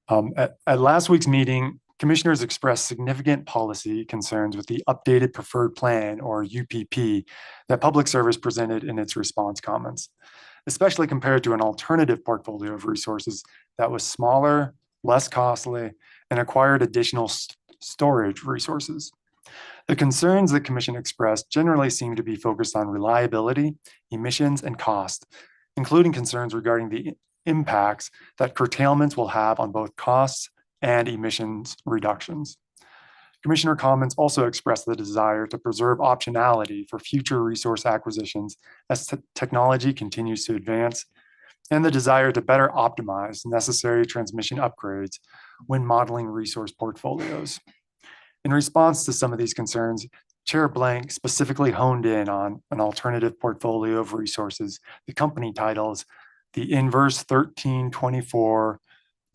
At last week's meeting, commissioners expressed significant policy concerns with the updated preferred plan, or UPP, that Public Service presented in its response comments, especially compared to an alternative portfolio of resources that was smaller, less costly, and acquired additional storage resources. The concerns the commission expressed generally seem to be focused on reliability, emissions, and cost, including concerns regarding the impacts that curtailments will have on both costs and emissions reductions. Commissioner comments also expressed the desire to preserve optionality for future resource acquisitions as technology continues to advance, and the desire to better optimize necessary transmission upgrades when modeling resource portfolios. In response to some of these concerns, Chair Blank specifically honed in on an alternative portfolio of resources the company titles the Inverse 1324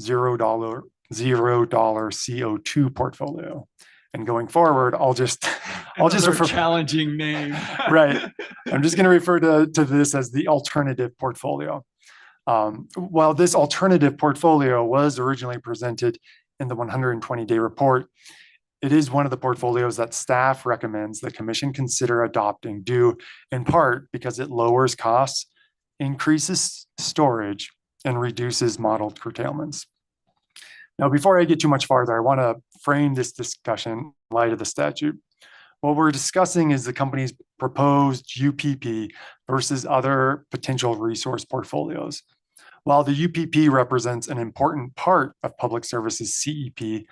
$0 CO2 portfolio. And going forward, I'll just refer challenging name. Right. I'm just going to refer to this as the alternative portfolio. While this alternative portfolio was originally presented in the 120-day report, it is one of the portfolios that staff recommends the commission consider adopting, due in part because it lowers costs, increases storage, and reduces modeled curtailments. Now, before I get too much farther, I want to frame this discussion in light of the statute. What we're discussing is the company's proposed UPP versus other potential resource portfolios. While the UPP represents an important part of Public Service's CEP,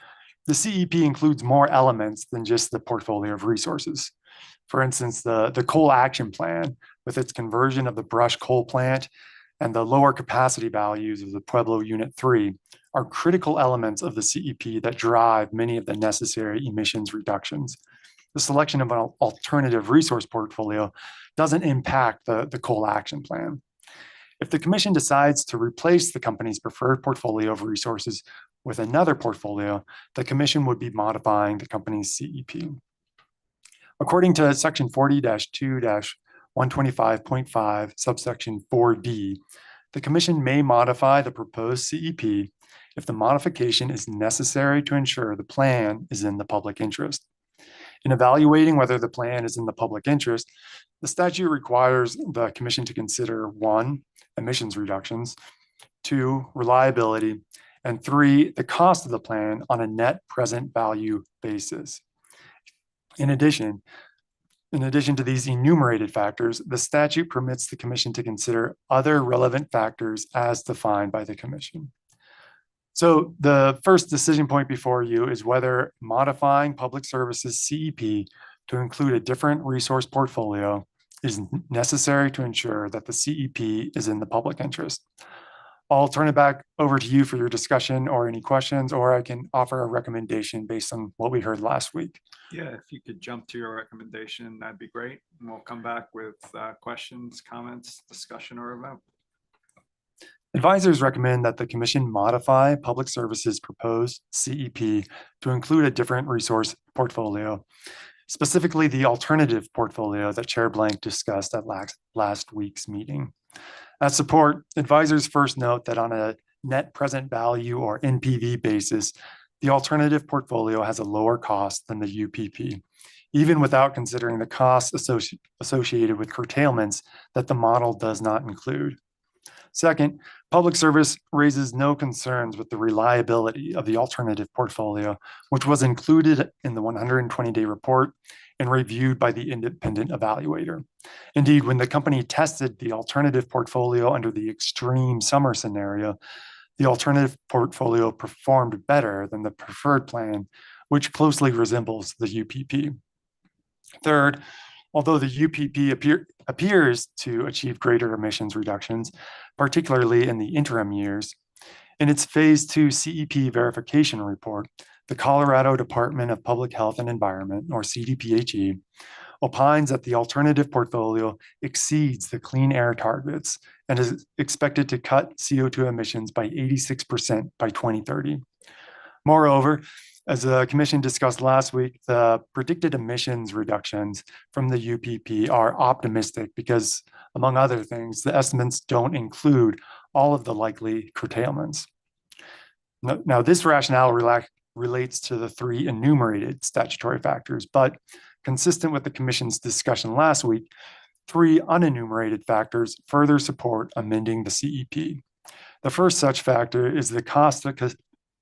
the CEP includes more elements than just the portfolio of resources. For instance, the coal action plan, with its conversion of the Brush coal plant and the lower capacity values of the Pueblo Unit 3, are critical elements of the CEP that drive many of the necessary emissions reductions. The selection of an alternative resource portfolio doesn't impact the coal action plan. If the commission decides to replace the company's preferred portfolio of resources with another portfolio, the commission would be modifying the company's CEP. According to section 40-2-125.5, subsection 4D, the commission may modify the proposed CEP if the modification is necessary to ensure the plan is in the public interest. In evaluating whether the plan is in the public interest, the statute requires the commission to consider: 1, emissions reductions; 2, reliability; and 3, the cost of the plan on a net present value basis. In addition to these enumerated factors, the statute permits the commission to consider other relevant factors as defined by the commission. So the first decision point before you is whether modifying Public Services CEP to include a different resource portfolio is necessary to ensure that the CEP is in the public interest. I'll turn it back over to you for your discussion or any questions, or I can offer a recommendation based on what we heard last week. Yeah, if you could jump to your recommendation, that'd be great. And we'll come back with questions, comments, discussion, or a vote. Advisors recommend that the commission modify Public Services proposed CEP to include a different resource portfolio, specifically the alternative portfolio that Chair Blank discussed at last week's meeting. As support, advisors first note that on a net present value or NPV basis, the alternative portfolio has a lower cost than the UPP, even without considering the costs associated with curtailments that the model does not include. Second, Public Service raises no concerns with the reliability of the alternative portfolio, which was included in the 120-day report and reviewed by the independent evaluator. Indeed, when the company tested the alternative portfolio under the extreme summer scenario, the alternative portfolio performed better than the preferred plan, which closely resembles the UPP. Third, although the UPP appears to achieve greater emissions reductions, particularly in the interim years, in its Phase 2 CEP verification report, the Colorado Department of Public Health and Environment, or CDPHE, opines that the alternative portfolio exceeds the clean air targets and is expected to cut CO2 emissions by 86% by 2030. Moreover, as the commission discussed last week, the predicted emissions reductions from the UPP are optimistic because, among other things, the estimates don't include all of the likely curtailments. Now, this rationale relates to the three enumerated statutory factors, but consistent with the commission's discussion last week, three unenumerated factors further support amending the CEP. The first such factor is the cost to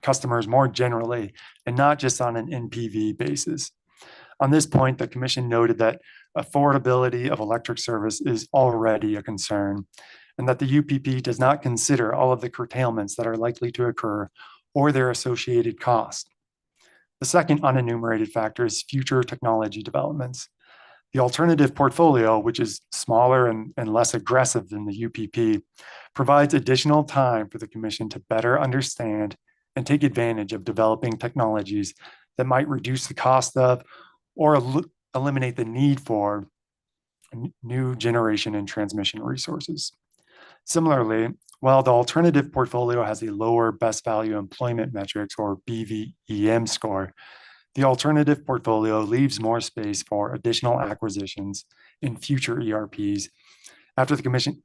customers more generally, and not just on an NPV basis. On this point, the commission noted that affordability of electric service is already a concern, and that the UPP does not consider all of the curtailments that are likely to occur or their associated cost. The second unenumerated factor is future technology developments. The alternative portfolio, which is smaller and less aggressive than the UPP, provides additional time for the commission to better understand and take advantage of developing technologies that might reduce the cost of or eliminate the need for new generation and transmission resources. Similarly, while the alternative portfolio has a lower best value employment metrics or BVEM score, the alternative portfolio leaves more space for additional acquisitions in future ERPs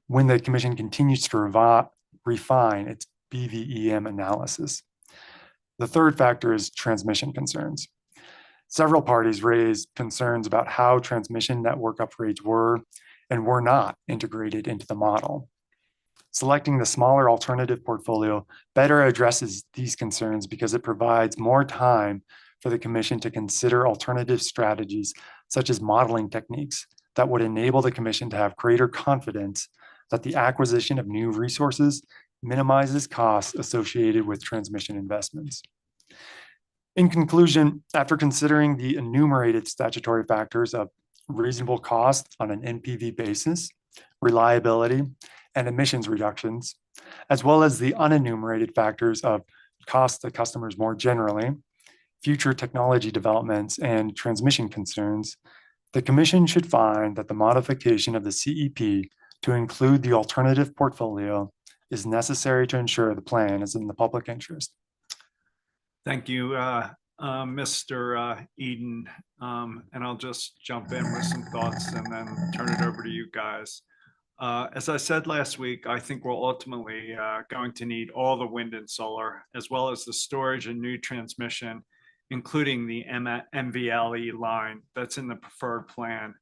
when the commission continues to refine its BVEM analysis. The third factor is transmission concerns. Several parties raised concerns about how transmission network upgrades were and were not integrated into the model. Selecting the smaller alternative portfolio better addresses these concerns because it provides more time for the commission to consider alternative strategies, such as modeling techniques that would enable the commission to have greater confidence that the acquisition of new resources minimizes costs associated with transmission investments. In conclusion, after considering the enumerated statutory factors of reasonable cost on an NPV basis, reliability, and emissions reductions, as well as the unenumerated factors of cost to customers more generally, future technology developments, and transmission concerns, the commission should find that the modification of the CEP to include the alternative portfolio is necessary to ensure the plan is in the public interest. Thank you, Mr. Eden. And I'll just jump in with some thoughts and then turn it over to you guys. As I said last week, I think we're ultimately going to need all the wind and solar, as well as the storage and new transmission, including the MVLE line that's in the preferred plan.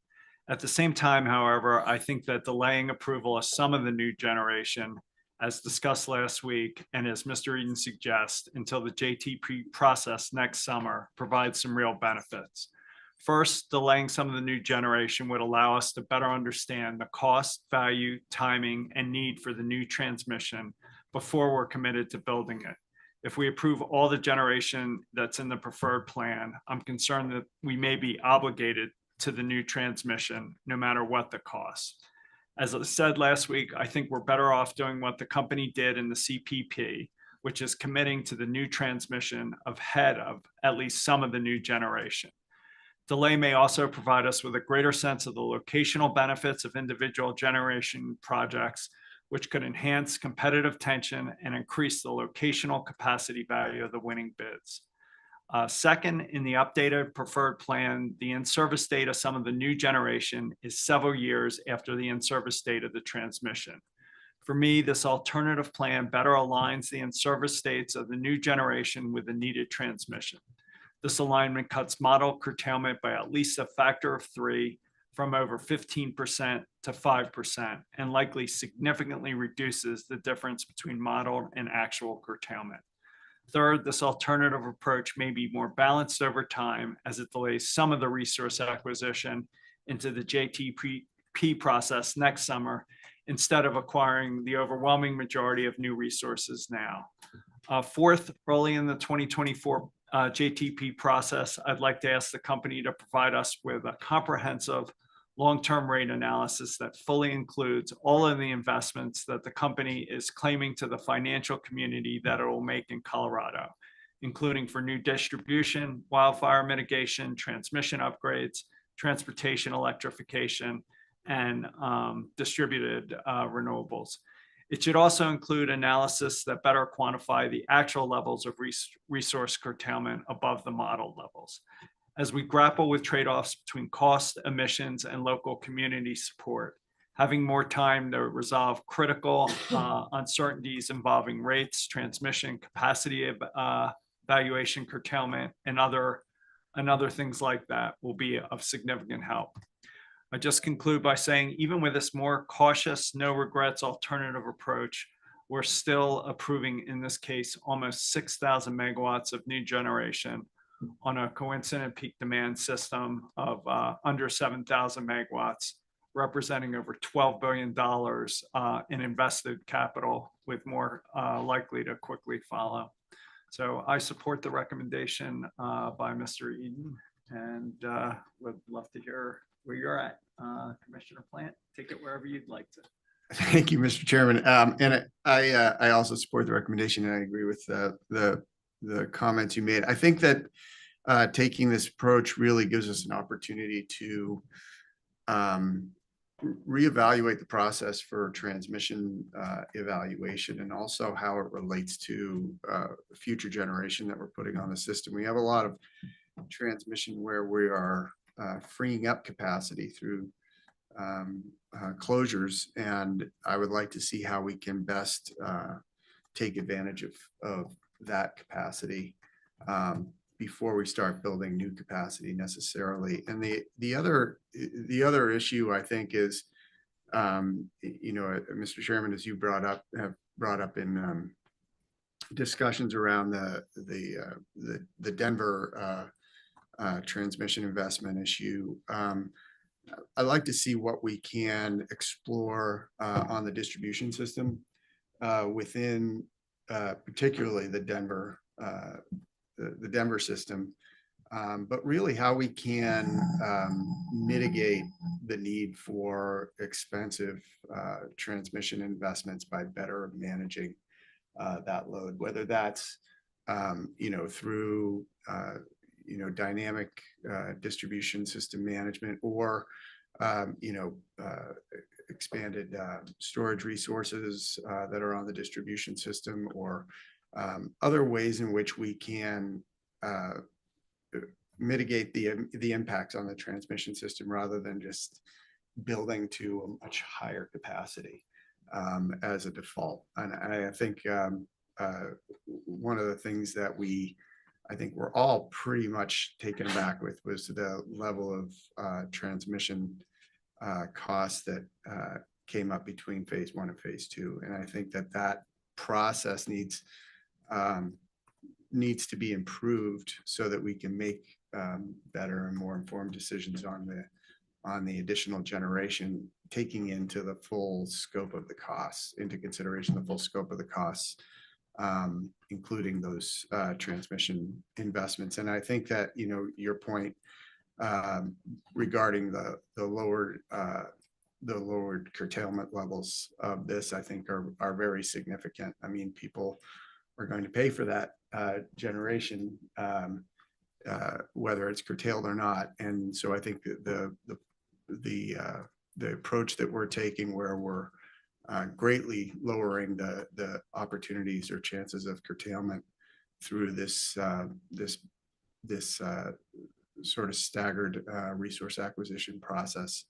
At the same time, however, I think that delaying approval of some of the new generation, as discussed last week, and as Mr. Eden suggests, until the JTP process next summer provides some real benefits. First, delaying some of the new generation would allow us to better understand the cost, value, timing, and need for the new transmission before we're committed to building it. If we approve all the generation that's in the preferred plan, I'm concerned that we may be obligated to the new transmission, no matter what the cost. As I said last week, I think we're better off doing what the company did in the CPP, which is committing to the new transmission ahead of at least some of the new generation. Delay may also provide us with a greater sense of the locational benefits of individual generation projects, which could enhance competitive tension and increase the locational capacity value of the winning bids. Second, in the updated preferred plan, the in-service date of some of the new generation is several years after the in-service date of the transmission. For me, this alternative plan better aligns the in-service dates of the new generation with the needed transmission. This alignment cuts model curtailment by at least a factor of 3, from over 15% to 5%, and likely significantly reduces the difference between model and actual curtailment. Third, this alternative approach may be more balanced over time as it delays some of the resource acquisition into the JTP process next summer, instead of acquiring the overwhelming majority of new resources now. Fourth, early in the 2024 JTP process, I'd like to ask the company to provide us with a comprehensive long-term rate analysis that fully includes all of the investments that the company is claiming to the financial community that it will make in Colorado, including for new distribution, wildfire mitigation, transmission upgrades, transportation electrification, and distributed renewables. It should also include analysis that better quantify the actual levels of resource curtailment above the model levels. As we grapple with trade-offs between cost, emissions, and local community support, having more time to resolve critical uncertainties involving rates, transmission, capacity evaluation, curtailment, and other things like that will be of significant help. I just conclude by saying, even with this more cautious, no regrets alternative approach, we're still approving, in this case, almost 6,000 megawatts of new generation on a coincident peak demand system of under 7,000 megawatts, representing over $12 billion in invested capital, with more likely to quickly follow. So I support the recommendation by Mr. Eden, and would love to hear where you're at, Commissioner Plant. Take it wherever you'd like to. Thank you, Mr. Chairman. And I also support the recommendation, and I agree with the comments you made. I think that taking this approach really gives us an opportunity to reevaluate the process for transmission evaluation, and also how it relates to future generation that we're putting on the system. We have a lot of transmission where we are freeing up capacity through closures, and I would like to see how we can best take advantage of that capacity before we start building new capacity necessarily. And the other issue, I think, is Mr. Chairman, as you have brought up in discussions around the Denver transmission investment issue. I'd like to see what we can explore on the distribution system within particularly the Denver system, but really how we can mitigate the need for expensive transmission investments by better managing that load, whether that's through dynamic distribution system management, or expanded storage resources that are on the distribution system, or other ways in which we can mitigate the impacts on the transmission system, rather than just building to a much higher capacity as a default. And I think one of the things that I think we're all pretty much taken aback with was the level of transmission costs that came up between phase 1 and phase 2. And I think that process needs to be improved so that we can make better and more informed decisions on the additional generation, taking into the full scope of the costs, into consideration the full scope of the costs, including those transmission investments. And I think that, your point regarding the lower the lowered curtailment levels of this, I think are very significant. I mean, people are going to pay for that generation, whether it's curtailed or not. And so I think that the approach that we're taking, where we're greatly lowering the opportunities or chances of curtailment through this sort of staggered resource acquisition process,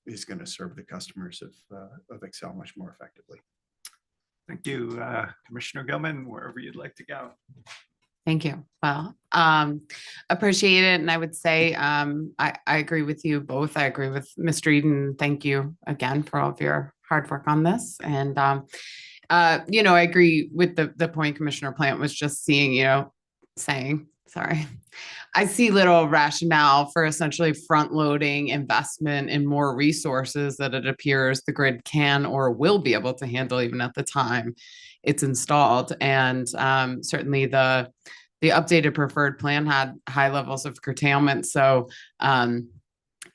is going to serve the customers of Excel much more effectively. Thank you, Commissioner Gilman, wherever you'd like to go. Thank you. Well, appreciate it. And I would say, I agree with you both. I agree with Mr. Eden. Thank you again for all of your hard work on this. And, you know, I agree with the point Commissioner Plant was just saying, sorry. I see little rationale for essentially front loading investment in more resources that it appears the grid can or will be able to handle even at the time it's installed. And certainly the updated preferred plan had high levels of curtailment. So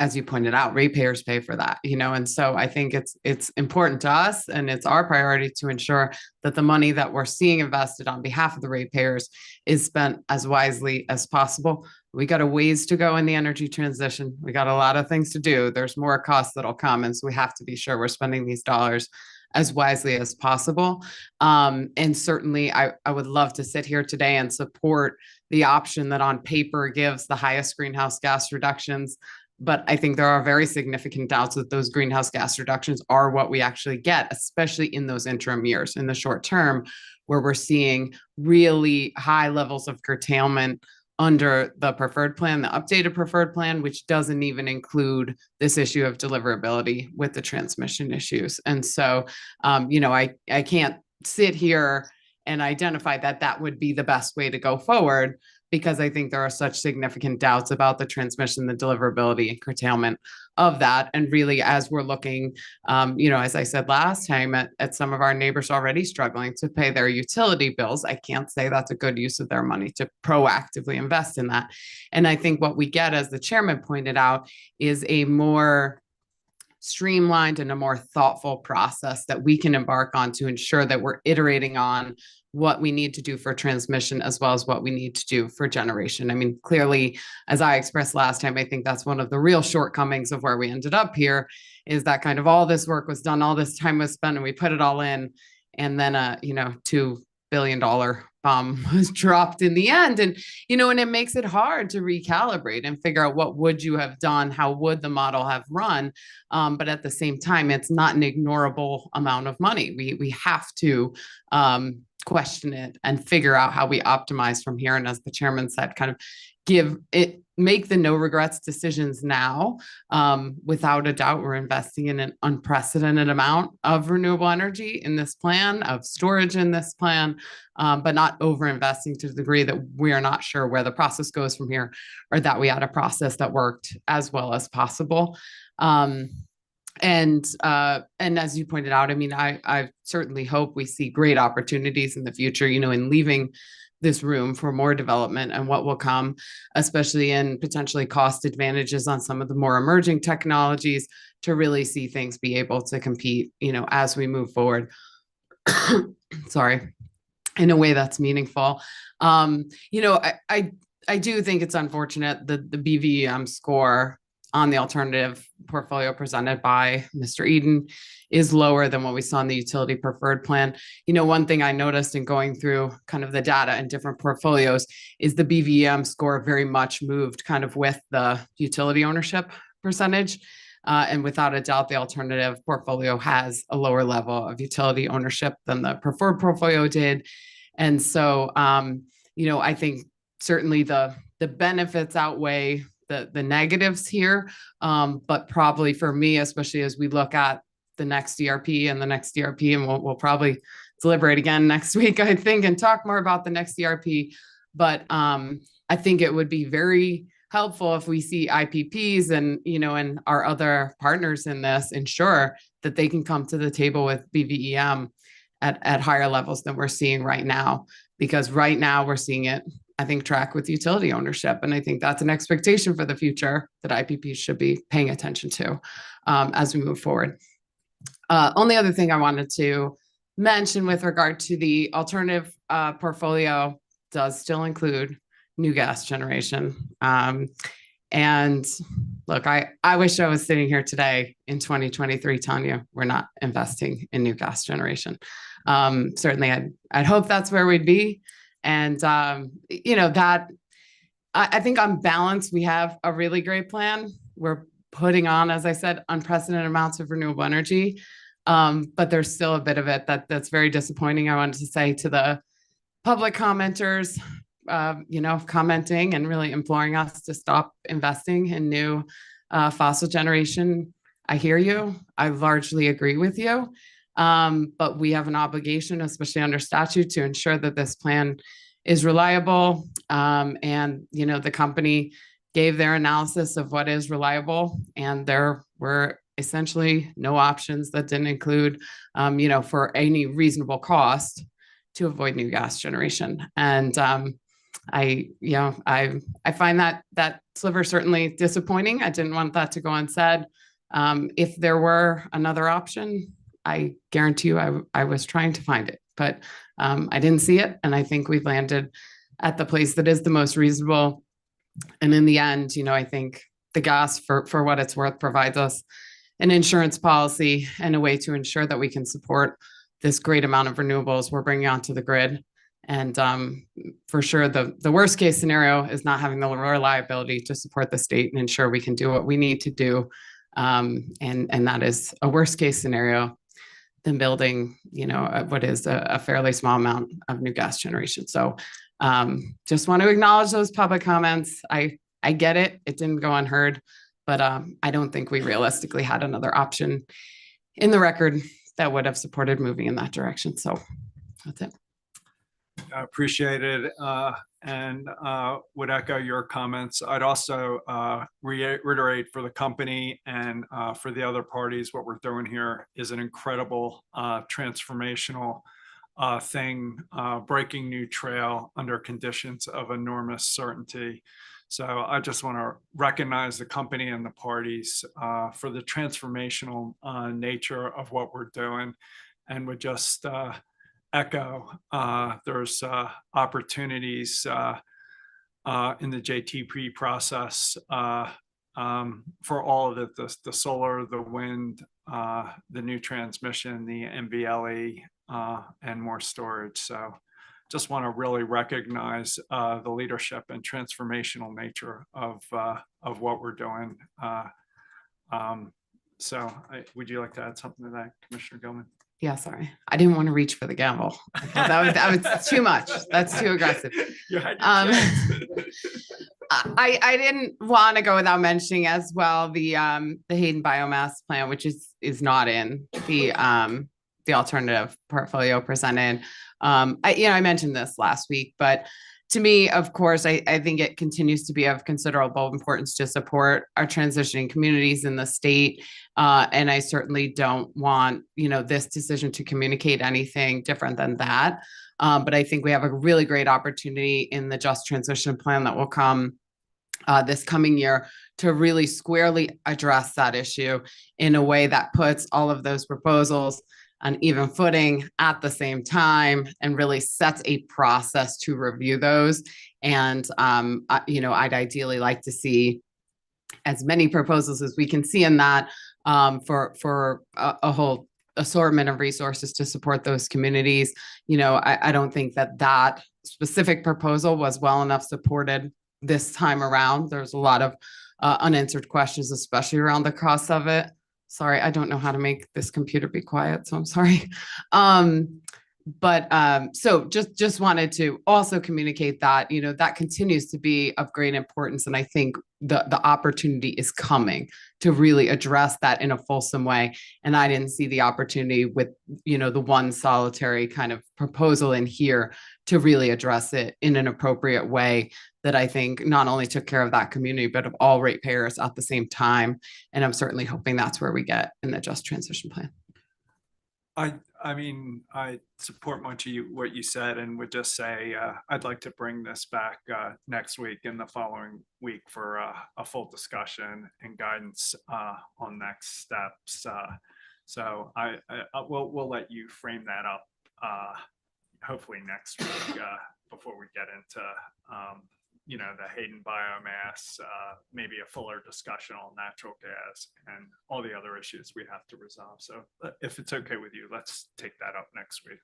as you pointed out, ratepayers pay for that, and so I think it's important to us, and it's our priority to ensure that the money that we're seeing invested on behalf of the ratepayers is spent as wisely as possible. We got a ways to go in the energy transition. We got a lot of things to do. There's more costs that'll come, and so we have to be sure we're spending these dollars as wisely as possible. And certainly I would love to sit here today and support the option that on paper gives the highest greenhouse gas reductions. But I think there are very significant doubts that those greenhouse gas reductions are what we actually get, especially in those interim years, in the short term, where we're seeing really high levels of curtailment under the preferred plan, the updated preferred plan, which doesn't even include this issue of deliverability with the transmission issues. And so, I can't sit here and identify that would be the best way to go forward, because I think there are such significant doubts about the transmission, the deliverability and curtailment of that. And really, as we're looking, as I said last time, at some of our neighbors already struggling to pay their utility bills, I can't say that's a good use of their money to proactively invest in that. And I think what we get, as the chairman pointed out, is a more streamlined and a more thoughtful process that we can embark on to ensure that we're iterating on what we need to do for transmission as well as what we need to do for generation. I mean, clearly, as I expressed last time, I think that's one of the real shortcomings of where we ended up here, is that kind of all this work was done, all this time was spent, and we put it all in, and then $2 billion bomb was dropped in the end. And, and it makes it hard to recalibrate and figure out what would you have done, how would the model have run. But at the same time, it's not an ignorable amount of money. We have to question it and figure out how we optimize from here. And as the chairman said, kind of make the no regrets decisions now. Without a doubt, we're investing in an unprecedented amount of renewable energy in this plan, of storage in this plan, but not over investing to the degree that we are not sure where the process goes from here, or that we had a process that worked as well as possible. And as you pointed out, I mean, I certainly hope we see great opportunities in the future, in leaving this room for more development and what will come, especially in potentially cost advantages on some of the more emerging technologies, to really see things be able to compete, as we move forward. Sorry, in a way that's meaningful. I do think it's unfortunate that the BVM score on the alternative portfolio presented by Mr. Eden is lower than what we saw in the utility preferred plan. One thing I noticed in going through kind of the data in different portfolios is the BVM score very much moved kind of with the utility ownership percentage. And without a doubt, the alternative portfolio has a lower level of utility ownership than the preferred portfolio did. And so, I think certainly the benefits outweigh the negatives here. But probably for me, especially as we look at the next DRP and the next DRP, and we'll probably deliberate again next week, I think, and talk more about the next DRP. But I think it would be very helpful if we see IPPs and, and our other partners in this ensure that they can come to the table with BVEM at higher levels than we're seeing right now. Because right now we're seeing it I think, track with utility ownership. And I think that's an expectation for the future that IPPs should be paying attention to as we move forward. Only other thing I wanted to mention with regard to the alternative portfolio does still include new gas generation. And look, I wish I was sitting here today in 2023 telling you we're not investing in new gas generation. Certainly, I'd hope that's where we'd be. And, that I think on balance, we have a really great plan. We're putting on, as I said, unprecedented amounts of renewable energy. But there's still a bit of it that's very disappointing. I wanted to say to the public commenters, commenting and really imploring us to stop investing in new fossil generation. I hear you. I largely agree with you. But we have an obligation, especially under statute, to ensure that this plan is reliable. And the company gave their analysis of what is reliable, and there were essentially no options that didn't include, for any reasonable cost to avoid new gas generation. And I find that sliver certainly disappointing. I didn't want that to go unsaid. If there were another option, I guarantee you I was trying to find it, but I didn't see it. And I think we've landed at the place that is the most reasonable. And in the end, I think the gas, for what it's worth, provides us an insurance policy and a way to ensure that we can support this great amount of renewables we're bringing onto the grid. And for sure, the worst case scenario is not having the reliability to support the state and ensure we can do what we need to do. And that is a worst case scenario than building, what is a fairly small amount of new gas generation. So just want to acknowledge those public comments. I get it. It didn't go unheard, but I don't think we realistically had another option in the record that would have supported moving in that direction. So that's it. I appreciate it, and would echo your comments. I'd also reiterate for the company and for the other parties, what we're doing here is an incredible transformational thing, breaking new trail under conditions of enormous certainty. So I just want to recognize the company and the parties for the transformational nature of what we're doing, and would just echo there's opportunities in the JTP process for all of it, the solar, the wind, the new transmission, the MVLE, and more storage. So just want to really recognize the leadership and transformational nature of what we're doing. Would you like to add something to that, Commissioner Gilman? Yeah, sorry. I didn't want to reach for the gavel. That was too much. That's too aggressive. I didn't want to go without mentioning as well the Hayden biomass plant, which is not in the alternative portfolio presented. I mentioned this last week, but to me, of course, I think it continues to be of considerable importance to support our transitioning communities in the state. And I certainly don't want, this decision to communicate anything different than that. But I think we have a really great opportunity in the Just Transition Plan that will come this coming year to really squarely address that issue in a way that puts all of those proposals on even footing at the same time and really sets a process to review those. And, I'd ideally like to see as many proposals as we can see in that for a whole assortment of resources to support those communities. I don't think that specific proposal was well enough supported this time around. There's a lot of unanswered questions, especially around the cost of it. Sorry, I don't know how to make this computer be quiet, so I'm sorry. So just wanted to also communicate that, that continues to be of great importance. And I think the opportunity is coming to really address that in a fulsome way. And I didn't see the opportunity with, the one solitary kind of proposal in here to really address it in an appropriate way that I think not only took care of that community, but of all ratepayers at the same time. And I'm certainly hoping that's where we get in the Just Transition Plan. I mean, I support much of what you said and would just say, I'd like to bring this back next week and the following week for a full discussion and guidance on next steps. So we'll let you frame that up hopefully next week before we get into the Hayden biomass, maybe a fuller discussion on natural gas and all the other issues we have to resolve. So if it's okay with you, let's take that up next week.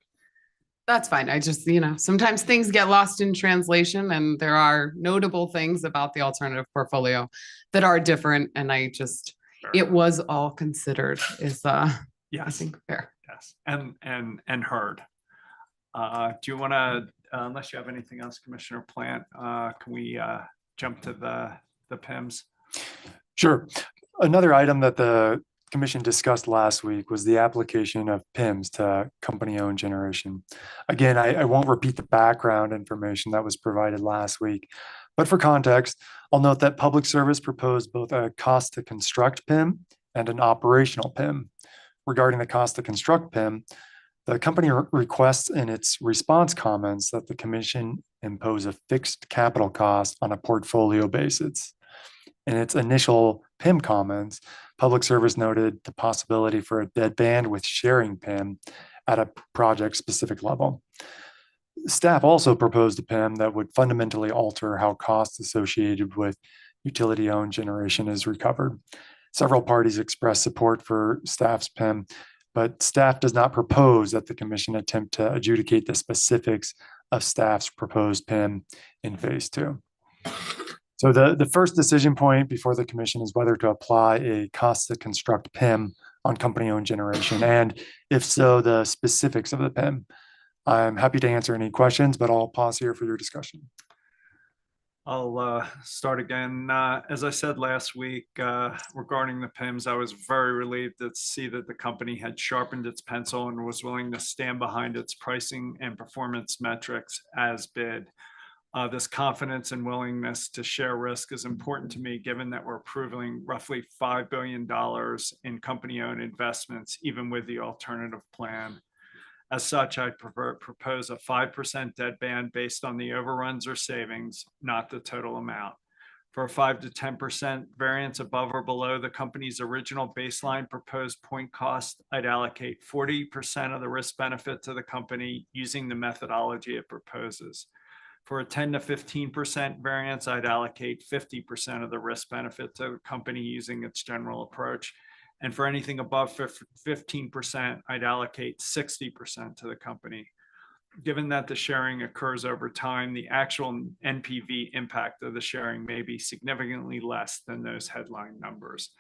That's fine. I just, sometimes things get lost in translation and there are notable things about the alternative portfolio that are different. And it was all considered is, yes, I think fair. Yes. And heard. Do you want to, unless you have anything else, Commissioner Plant, can we jump to the PIMS? Sure. Another item that the commission discussed last week was the application of PIMS to company-owned generation. Again, I won't repeat the background information that was provided last week, but for context, I'll note that Public Service proposed both a cost to construct PIM and an operational PIM. Regarding the cost to construct PIM, the company requests in its response comments that the commission impose a fixed capital cost on a portfolio basis. In its initial PIM comments, Public Service noted the possibility for a deadband with sharing PIM at a project-specific level. Staff also proposed a PIM that would fundamentally alter how costs associated with utility-owned generation is recovered. Several parties expressed support for staff's PIM, but staff does not propose that the commission attempt to adjudicate the specifics of staff's proposed PIM in phase 2. So the first decision point before the commission is whether to apply a cost to construct PIM on company-owned generation, and if so, the specifics of the PIM. I'm happy to answer any questions, but I'll pause here for your discussion. I'll start again. As I said last week, regarding the PIMS, I was very relieved to see that the company had sharpened its pencil and was willing to stand behind its pricing and performance metrics as bid. This confidence and willingness to share risk is important to me, given that we're approving roughly $5 billion in company-owned investments, even with the alternative plan. As such, I propose a 5% deadband based on the overruns or savings, not the total amount. For a 5 to 10% variance above or below the company's original baseline proposed point cost, I'd allocate 40% of the risk benefit to the company using the methodology it proposes. For a 10 to 15% variance, I'd allocate 50% of the risk benefit to the company using its general approach. And for anything above 15%, I'd allocate 60% to the company. Given that the sharing occurs over time, the actual NPV impact of the sharing may be significantly less than those headline numbers.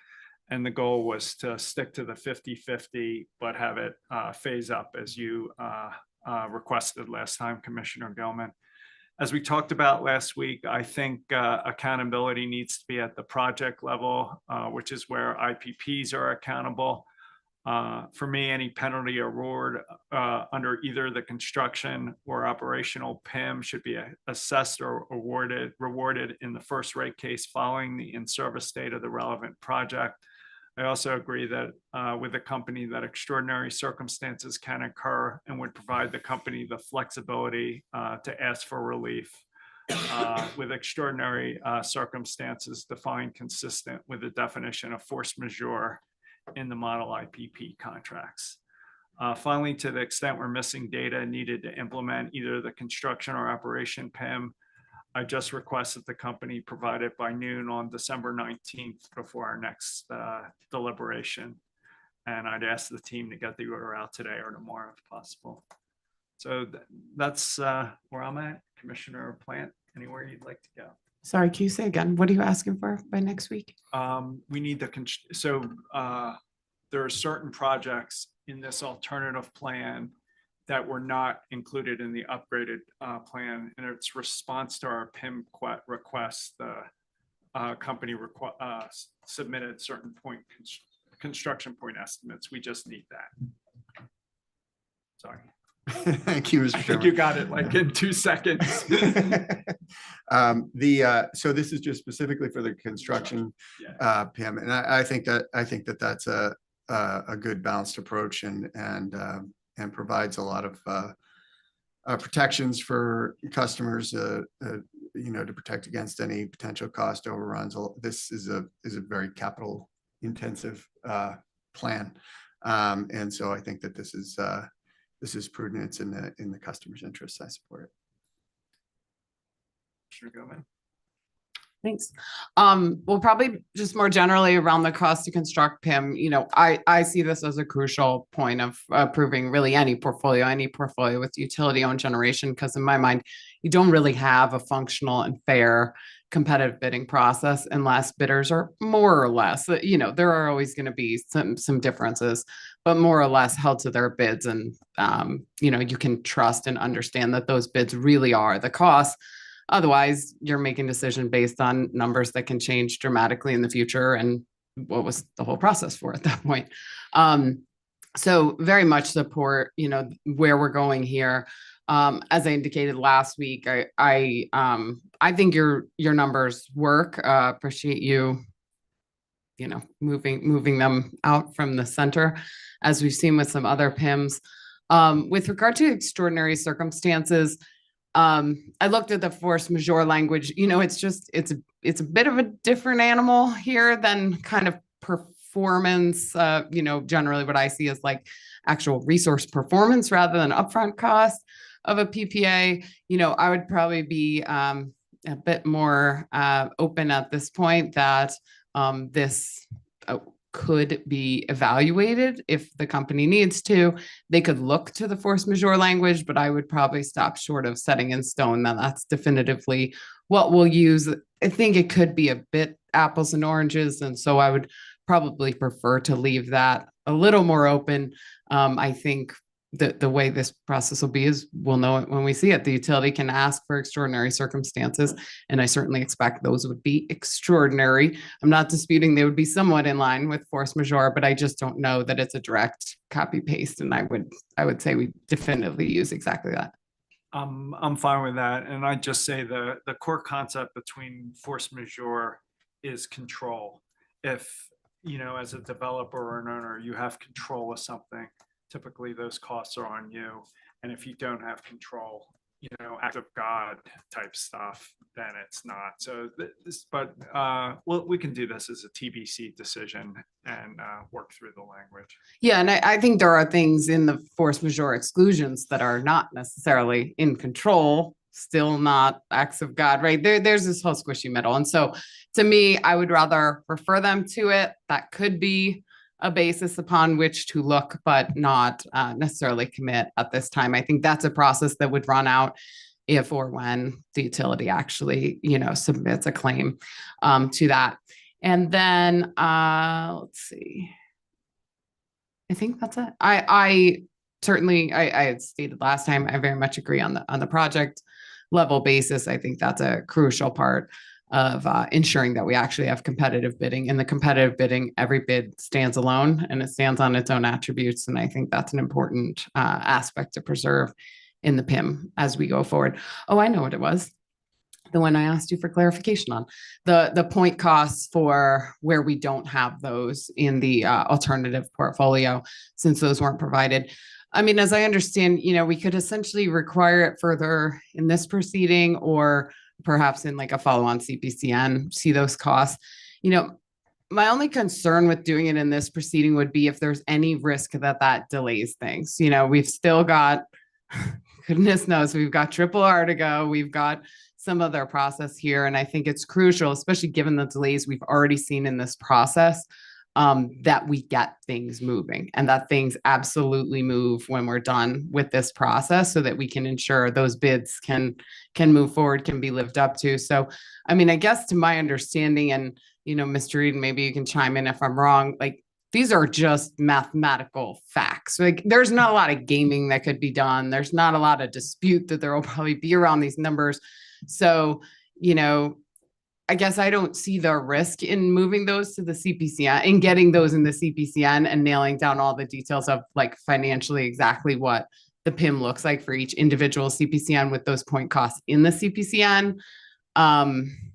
And the goal was to stick to the 50-50, but have it phase up as you requested last time, Commissioner Gilman. As we talked about last week, I think accountability needs to be at the project level, which is where IPPs are accountable. For me, any penalty award under either the construction or operational PIM should be assessed or rewarded in the first rate case following the in-service date of the relevant project. I also agree that with the company that extraordinary circumstances can occur and would provide the company the flexibility to ask for relief with extraordinary circumstances defined consistent with the definition of force majeure in the model IPP contracts. Finally, to the extent we're missing data needed to implement either the construction or operation PIM, I just request that the company provide it by noon on December 19th before our next deliberation. And I'd ask the team to get the order out today or tomorrow if possible. So that's where I'm at. Commissioner Plant, anywhere you'd like to go? Sorry, can you say again? What are you asking for by next week? We need there are certain projects in this alternative plan that were not included in the upgraded plan. In its response to our PIM request, the company submitted certain construction point estimates. We just need that. Sorry. Thank you, Mr. Chairman. I think you got it like in 2 seconds. So this is just specifically for the construction PIM, and I think that that's a good balanced approach, and and provides a lot of protections for customers, to protect against any potential cost overruns. This is a very capital intensive plan. And so I think that this is prudent. It's in the customer's interest. I support it. Sure, go, man. Thanks. Well, probably just more generally around the cost to construct PIM, I see this as a crucial point of approving really any portfolio with utility owned generation, because in my mind, you don't really have a functional and fair competitive bidding process unless bidders are more or less, there are always going to be some differences, but more or less held to their bids. And, you can trust and understand that those bids really are the cost. Otherwise, you're making a decision based on numbers that can change dramatically in the future. And what was the whole process for at that point? So very much support, where we're going here. As I indicated last week, I think your numbers work. Appreciate you, moving them out from the center, as we've seen with some other PIMs. With regard to extraordinary circumstances, I looked at the force majeure language. It's a bit of a different animal here than kind of performance. Generally what I see is like actual resource performance rather than upfront cost of a PPA. I would probably be a bit more open at this point that this could be evaluated if the company needs to. They could look to the force majeure language, but I would probably stop short of setting in stone that that's definitively what we'll use. I think it could be a bit apples and oranges, and so I would probably prefer to leave that a little more open. I think the way this process will be is we'll know it when we see it. The utility can ask for extraordinary circumstances, and I certainly expect those would be extraordinary. I'm not disputing they would be somewhat in line with force majeure, but I just don't know that it's a direct copy paste. And I would say we definitively use exactly that. I'm fine with that. And I just say the core concept between force majeure is control. If, as a developer or an owner, you have control of something, typically those costs are on you. And if you don't have control, act of God type stuff, then it's not. So we can do this as a TBC decision and work through the language. Yeah, and I think there are things in the force majeure exclusions that are not necessarily in control, still not acts of God, right? There's this whole squishy middle. And so to me, I would rather refer them to it. That could be a basis upon which to look, but not necessarily commit at this time. I think that's a process that would run out if or when the utility actually, submits a claim to that. And then let's see. I think that's it. I certainly, I had stated last time, I very much agree on the project level basis. I think that's a crucial part of ensuring that we actually have competitive bidding. In the competitive bidding, every bid stands alone and it stands on its own attributes. And I think that's an important aspect to preserve in the PIM as we go forward. Oh, I know what it was. The one I asked you for clarification on, the point costs for where we don't have those in the alternative portfolio, since those weren't provided. I mean, as I understand, we could essentially require it further in this proceeding, or perhaps in like a follow-on CPCN, see those costs. My only concern with doing it in this proceeding would be if there's any risk that delays things. We've still got, goodness knows, we've got triple R to go. We've got some other process here. And I think it's crucial, especially given the delays we've already seen in this process, that we get things moving and that things absolutely move when we're done with this process, so that we can ensure those bids can move forward, can be lived up to. So, I mean, I guess to my understanding, and, Mr. Reed, maybe you can chime in if I'm wrong, like these are just mathematical facts. Like there's not a lot of gaming that could be done. There's not a lot of dispute that there will probably be around these numbers. So, I guess I don't see the risk in moving those to the CPCN and getting those in the CPCN and nailing down all the details of like financially exactly what the PIM looks like for each individual CPCN with those point costs in the CPCN. I'm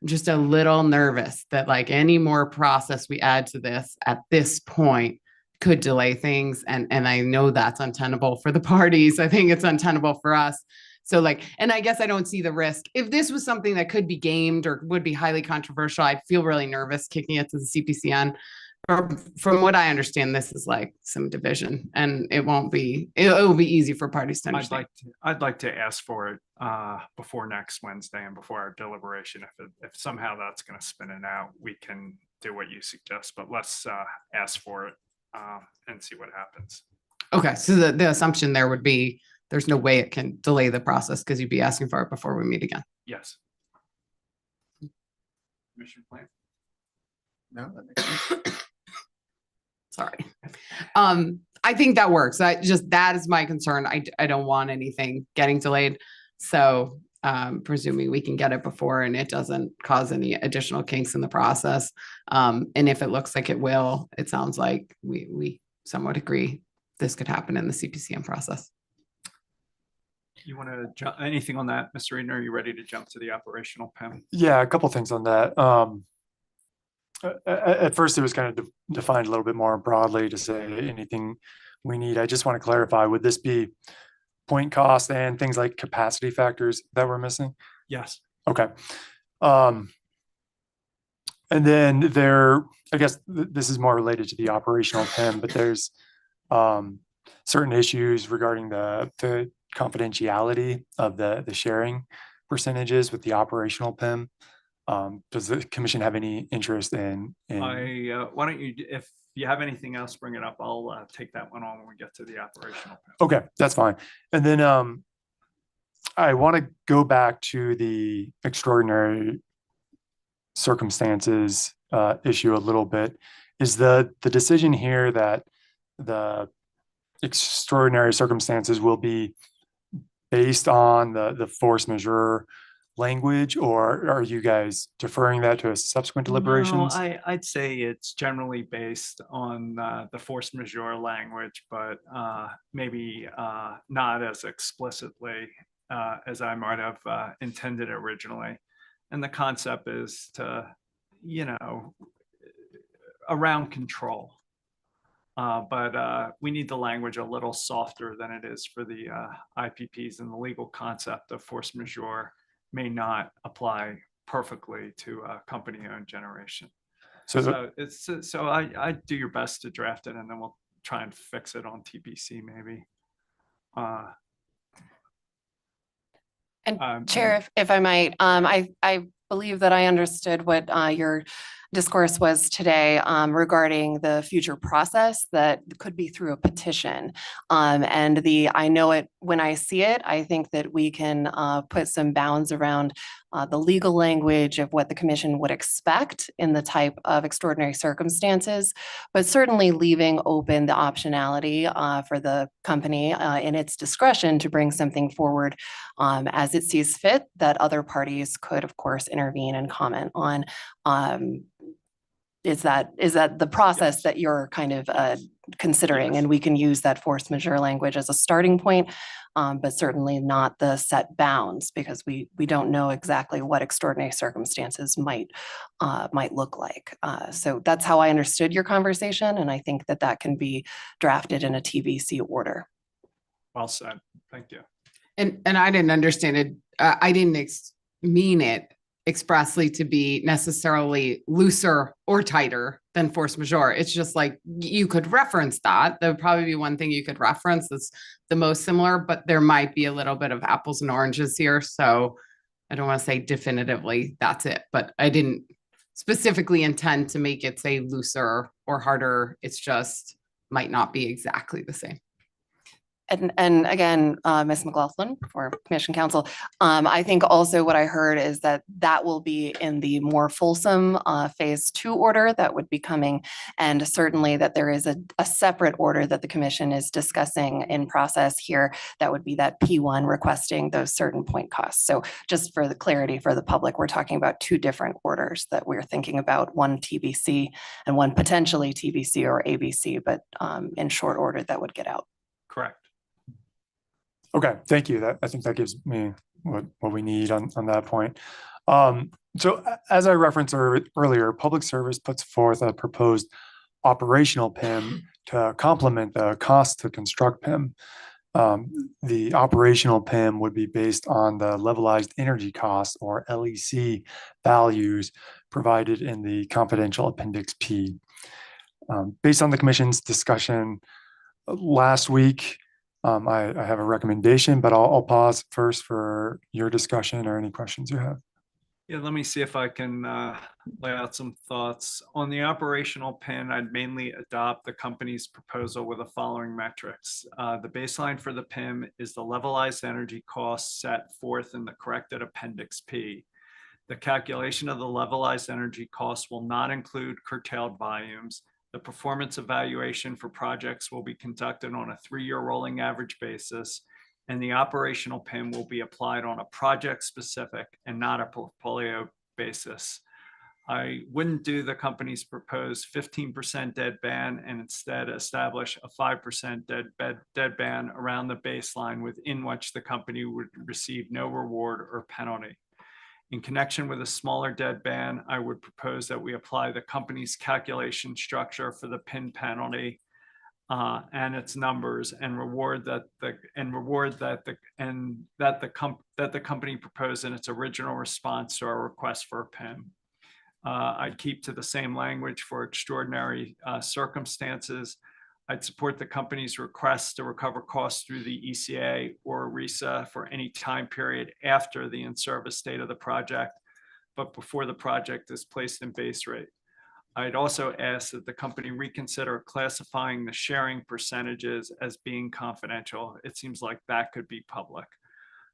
just a little nervous that like any more process we add to this at this point could delay things. And I know that's untenable for the parties. I think it's untenable for us. So like, and I guess I don't see the risk. If this was something that could be gamed or would be highly controversial, I'd feel really nervous kicking it to the CPCN. From what I understand, this is like some division, and it will be easy for parties to understand. I'd like to ask for it before next Wednesday and before our deliberation. If somehow that's going to spin it out, we can do what you suggest, but let's ask for it and see what happens. Okay, so the assumption there would be there's no way it can delay the process because you'd be asking for it before we meet again. Yes. Commissioner Plant? No, that makes sense. Sorry. I think that works. That is my concern. I don't want anything getting delayed. So presuming we can get it before and it doesn't cause any additional kinks in the process. And if it looks like it will, it sounds like we somewhat agree this could happen in the CPCM process. You want to jump anything on that, Mr. Eden? Are you ready to jump to the operational PIM? Yeah, a couple things on that. At first, it was kind of defined a little bit more broadly to say anything we need. I just want to clarify, would this be point cost and things like capacity factors that we're missing? Yes. Okay. And then I guess this is more related to the operational PIM, but there's certain issues regarding the confidentiality of the sharing percentages with the operational PIM. Does the commission have any interest in? Why don't you, if you have anything else, bring it up. I'll take that one on when we get to the operational PIM. Okay, that's fine. And then I want to go back to the extraordinary circumstances issue a little bit. Is the decision here that the extraordinary circumstances will be based on the force majeure language, or are you guys deferring that to a subsequent deliberations? No, I'd say it's generally based on the force majeure language, but maybe not as explicitly as I might have intended originally. And the concept is to, around control. But we need the language a little softer than it is for the IPPs, and the legal concept of force majeure may not apply perfectly to company-owned generation. So I do your best to draft it, and then we'll try and fix it on TBC maybe. And Chair, if I might, I believe that I understood what your discourse was today regarding the future process that could be through a petition. And I know it when I see it. I think that we can put some bounds around the legal language of what the commission would expect in the type of extraordinary circumstances, but certainly leaving open the optionality for the company in its discretion to bring something forward as it sees fit that other parties could, of course, intervene and comment on. Is that the process that you're kind of considering? And we can use that force majeure language as a starting point, but certainly not the set bounds, because we don't know exactly what extraordinary circumstances might look like. So that's how I understood your conversation, and I think that can be drafted in a TBC order. Well said. Thank you. And I didn't understand it. I didn't mean it expressly to be necessarily looser or tighter than force majeure. It's just like you could reference that. There would probably be one thing you could reference that's the most similar, but there might be a little bit of apples and oranges here. So I don't want to say definitively that's it, but I didn't specifically intend to make it say looser or harder. It's just might not be exactly the same. And again, Ms. McLaughlin for Commission Counsel, I think also what I heard is that will be in the more fulsome phase 2 order that would be coming, and certainly that there is a separate order that the Commission is discussing in process here that would be that P1 requesting those certain point costs. So just for the clarity for the public, we're talking about 2 different orders that we're thinking about, one TBC and one potentially TBC or ABC, but in short order that would get out. Correct. Okay, thank you. I think that gives me what we need on that point. So as I referenced earlier, Public Service puts forth a proposed operational PIM to complement the cost to construct PIM. The operational PIM would be based on the levelized energy costs, or LEC values, provided in the confidential Appendix P. Based on the Commission's discussion last week, I have a recommendation, but I'll pause first for your discussion or any questions you have. Yeah, let me see if I can lay out some thoughts. On the operational PIN, I'd mainly adopt the company's proposal with the following metrics. The baseline for the PIM is the levelized energy costs set forth in the corrected Appendix P. The calculation of the levelized energy costs will not include curtailed volumes. The performance evaluation for projects will be conducted on a 3-year rolling average basis, and the operational PIM will be applied on a project-specific and not a portfolio basis. I wouldn't do the company's proposed 15% dead ban and instead establish a 5% dead ban around the baseline within which the company would receive no reward or penalty. In connection with a smaller dead ban, I would propose that we apply the company's calculation structure for the PIN penalty and its numbers, and that the company proposed in its original response to our request for a PIN. I'd keep to the same language for extraordinary circumstances. I'd support the company's request to recover costs through the ECA or RESA for any time period after the in-service date of the project, but before the project is placed in base rate. I'd also ask that the company reconsider classifying the sharing percentages as being confidential. It seems like that could be public.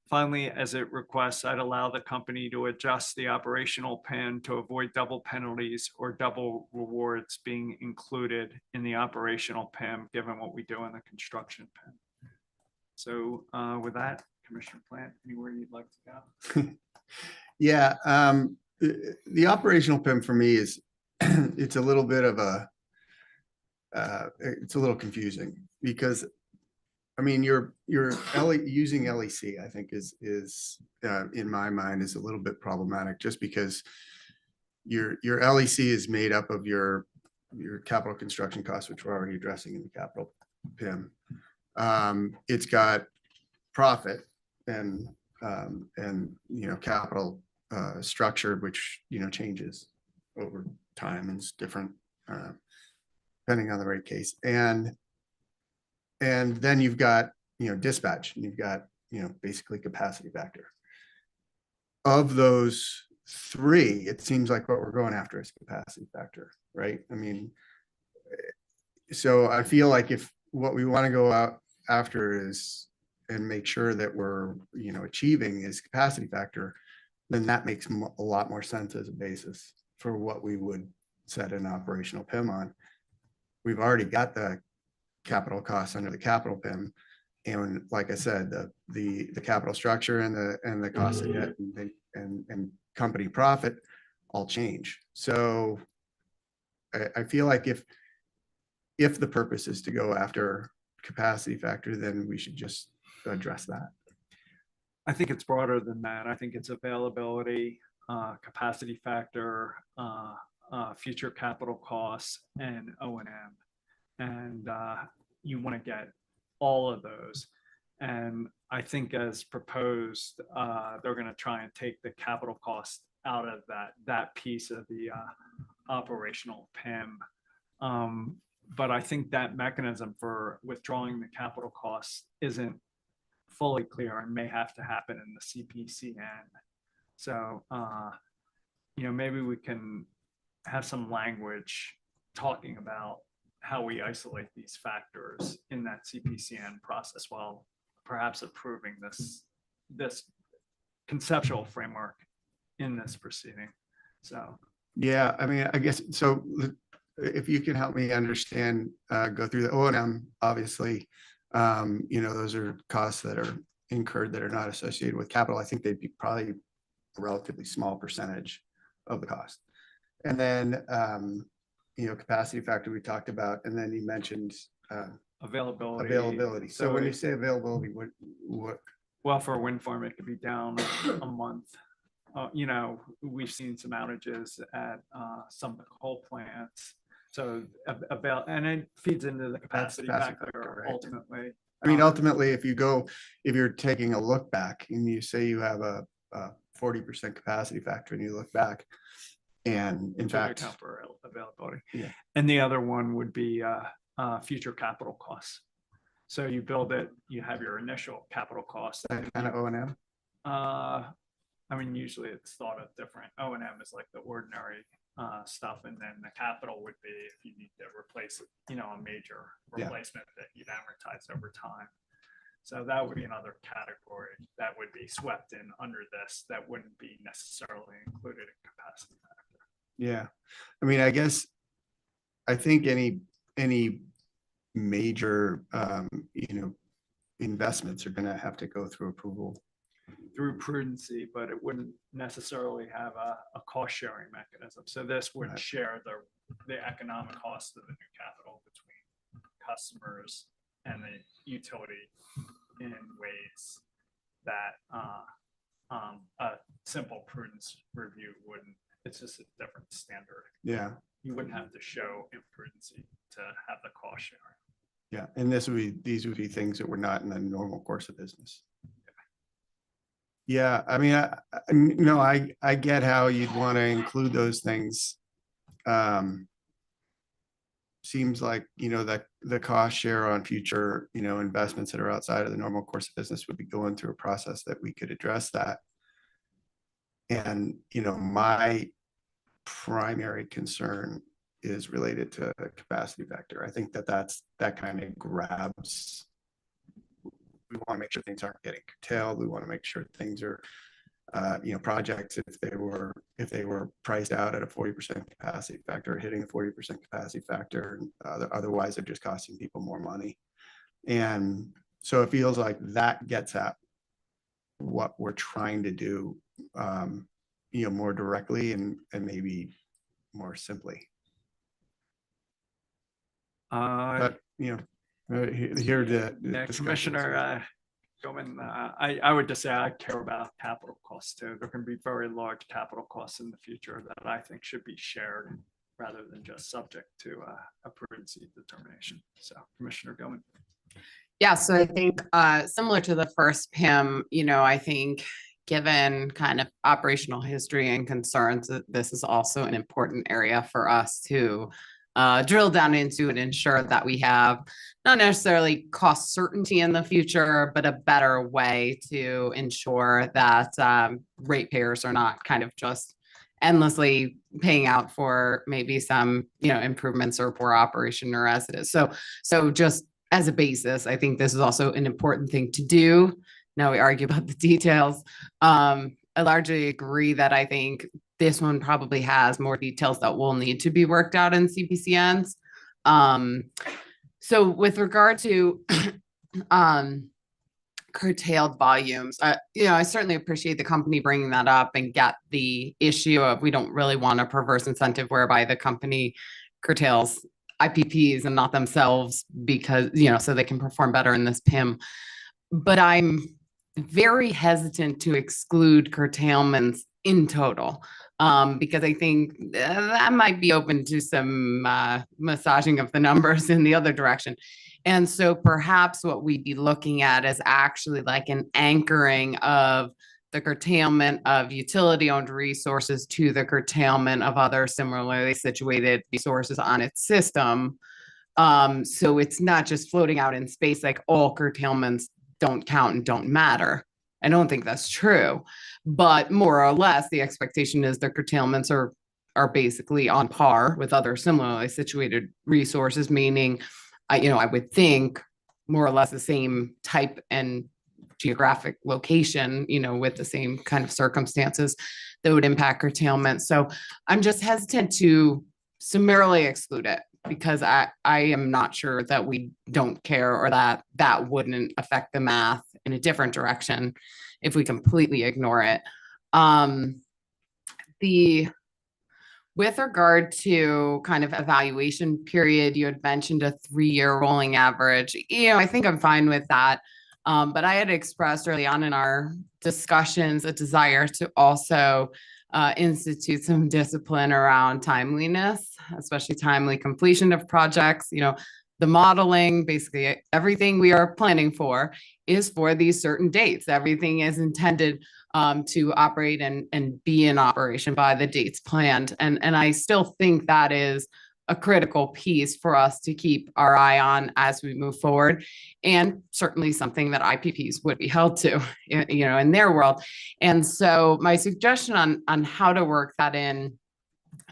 Finally, as it requests, I'd allow the company to adjust the operational PIN to avoid double penalties or double rewards being included in the operational PIN, given what we do in the construction PIN. So with that, Commissioner Plant, anywhere you'd like to go? Yeah, the operational PIM for me is, it's a little bit of a, it's a little confusing because, I mean, using LEC, I think is in my mind is a little bit problematic, just because your LEC is made up of your capital construction costs, which we're already addressing in the capital PIM. It's got profit and capital structure, which changes over time and it's different depending on the rate case, and then you've got dispatch, and you've got basically capacity factor. Of those three, it seems like what we're going after is capacity factor, right? I mean, so I feel like if what we want to go out after is and make sure that we're achieving is capacity factor, then that makes a lot more sense as a basis for what we would set an operational PIM on. We've already got the capital costs under the capital PIM, and like I said, the capital structure and the cost of debt and company profit all change. So I feel like if the purpose is to go after capacity factor, then we should just address that. I think it's broader than that. I think it's availability, capacity factor, future capital costs, and O&M. And you want to get all of those. And I think as proposed, they're going to try and take the capital cost out of that piece of the operational PIM. But I think that mechanism for withdrawing the capital costs isn't fully clear and may have to happen in the CPCN. So, maybe we can have some language talking about how we isolate these factors in that CPCN process while perhaps approving this conceptual framework in this proceeding. So, yeah, I mean, I guess, so if you can help me understand, go through the O&M, obviously, those are costs that are incurred that are not associated with capital. I think they'd be probably a relatively small percentage of the cost. And then, capacity factor we talked about, and then you mentioned availability. So when you say availability, what? Well, for a wind farm, it could be down a month. We've seen some outages at some of the coal plants. So about, and it feeds into the capacity capacity factor factor, right? ultimately. I mean, ultimately, if you're taking a look back and you say you have a 40% capacity factor and you look back and in to fact, account for availability. yeah, And the other one would be future capital costs. So you build it, you have your initial capital costs. that kind of O&M. I mean, usually it's thought of different. O&M is like the ordinary stuff, and then the capital would be if you need to replace, a major replacement that you'd amortize over time. So that would be another category that would be swept in under this that wouldn't be necessarily included in capacity factor. Yeah. I mean, I think any major, investments are going to have to go through approval. Through prudency, but it wouldn't necessarily have a cost sharing mechanism. So this would share the economic cost of the new capital between customers and the utility in ways that a simple prudence review wouldn't. It's just a different standard. Yeah. You wouldn't have to show imprudency to have the cost sharing. Yeah. And these would be things that were not in the normal course of business. Yeah. I mean, I get how you'd want to include those things. Seems like, that the cost share on future, investments that are outside of the normal course of business would be going through a process that we could address that. And, my primary concern is related to capacity factor. I think that kind of grabs. We want to make sure things aren't getting curtailed. We want to make sure things are, projects, if they were priced out at a 40% capacity factor, hitting a 40% capacity factor, otherwise they're just costing people more money. And so it feels like that gets at what we're trying to do, more directly and maybe more simply. But, here the Commissioner Gilman, I would just say I care about capital costs too. There can be very large capital costs in the future that I think should be shared rather than just subject to a prudency determination. So Commissioner Gilman. Yeah, so I think similar to the first PIM, I think given kind of operational history and concerns, that this is also an important area for us to drill down into and ensure that we have not necessarily cost certainty in the future, but a better way to ensure that ratepayers are not kind of just endlessly paying out for maybe some, improvements or poor operation or as it is. So just as a basis, I think this is also an important thing to do. Now we argue about the details. I largely agree that I think this one probably has more details that will need to be worked out in CPCNs. So with regard to curtailed volumes, I certainly appreciate the company bringing that up and get the issue of we don't really want a perverse incentive whereby the company curtails IPPs and not themselves because, so they can perform better in this PIM. But I'm very hesitant to exclude curtailments in total, because I think that might be open to some massaging of the numbers in the other direction. And so perhaps what we'd be looking at is actually like an anchoring of the curtailment of utility-owned resources to the curtailment of other similarly situated resources on its system. So it's not just floating out in space like all curtailments don't count and don't matter. I don't think that's true, but more or less the expectation is the curtailments are basically on par with other similarly situated resources, meaning, I would think more or less the same type and geographic location, with the same kind of circumstances that would impact curtailment. So I'm just hesitant to summarily exclude it because I am not sure that we don't care or that wouldn't affect the math in a different direction if we completely ignore it. With regard to kind of evaluation period, you had mentioned a 3-year rolling average. I think I'm fine with that. But I had expressed early on in our discussions a desire to also institute some discipline around timeliness, especially timely completion of projects. The modeling, basically everything we are planning for is for these certain dates. Everything is intended to operate and be in operation by the dates planned. And I still think that is a critical piece for us to keep our eye on as we move forward, and certainly something that IPPs would be held to, in their world. And so my suggestion on how to work that in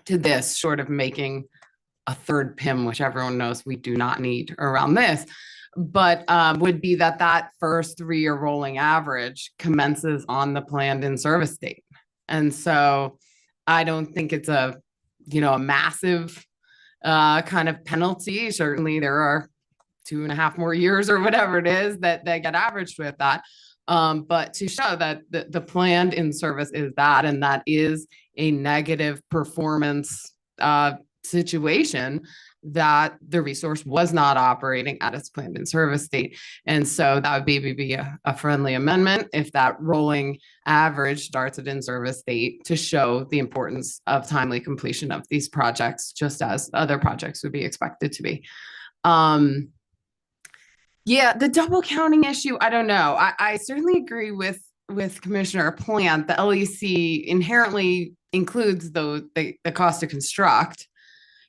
to this, short of making a third PIM, which everyone knows we do not need around this, but would be that first 3-year rolling average commences on the planned in-service date. And so I don't think it's a massive kind of penalty. Certainly there are 2.5 more years or whatever it is that get averaged with that. But to show that the planned in service is that, and that is a negative performance situation, that the resource was not operating at its planned in service date. And so that would maybe be a friendly amendment if that rolling average starts at in service date, to show the importance of timely completion of these projects, just as other projects would be expected to be. Yeah, the double counting issue, I don't know. I certainly agree with Commissioner Plant. The LEC inherently includes the cost to construct.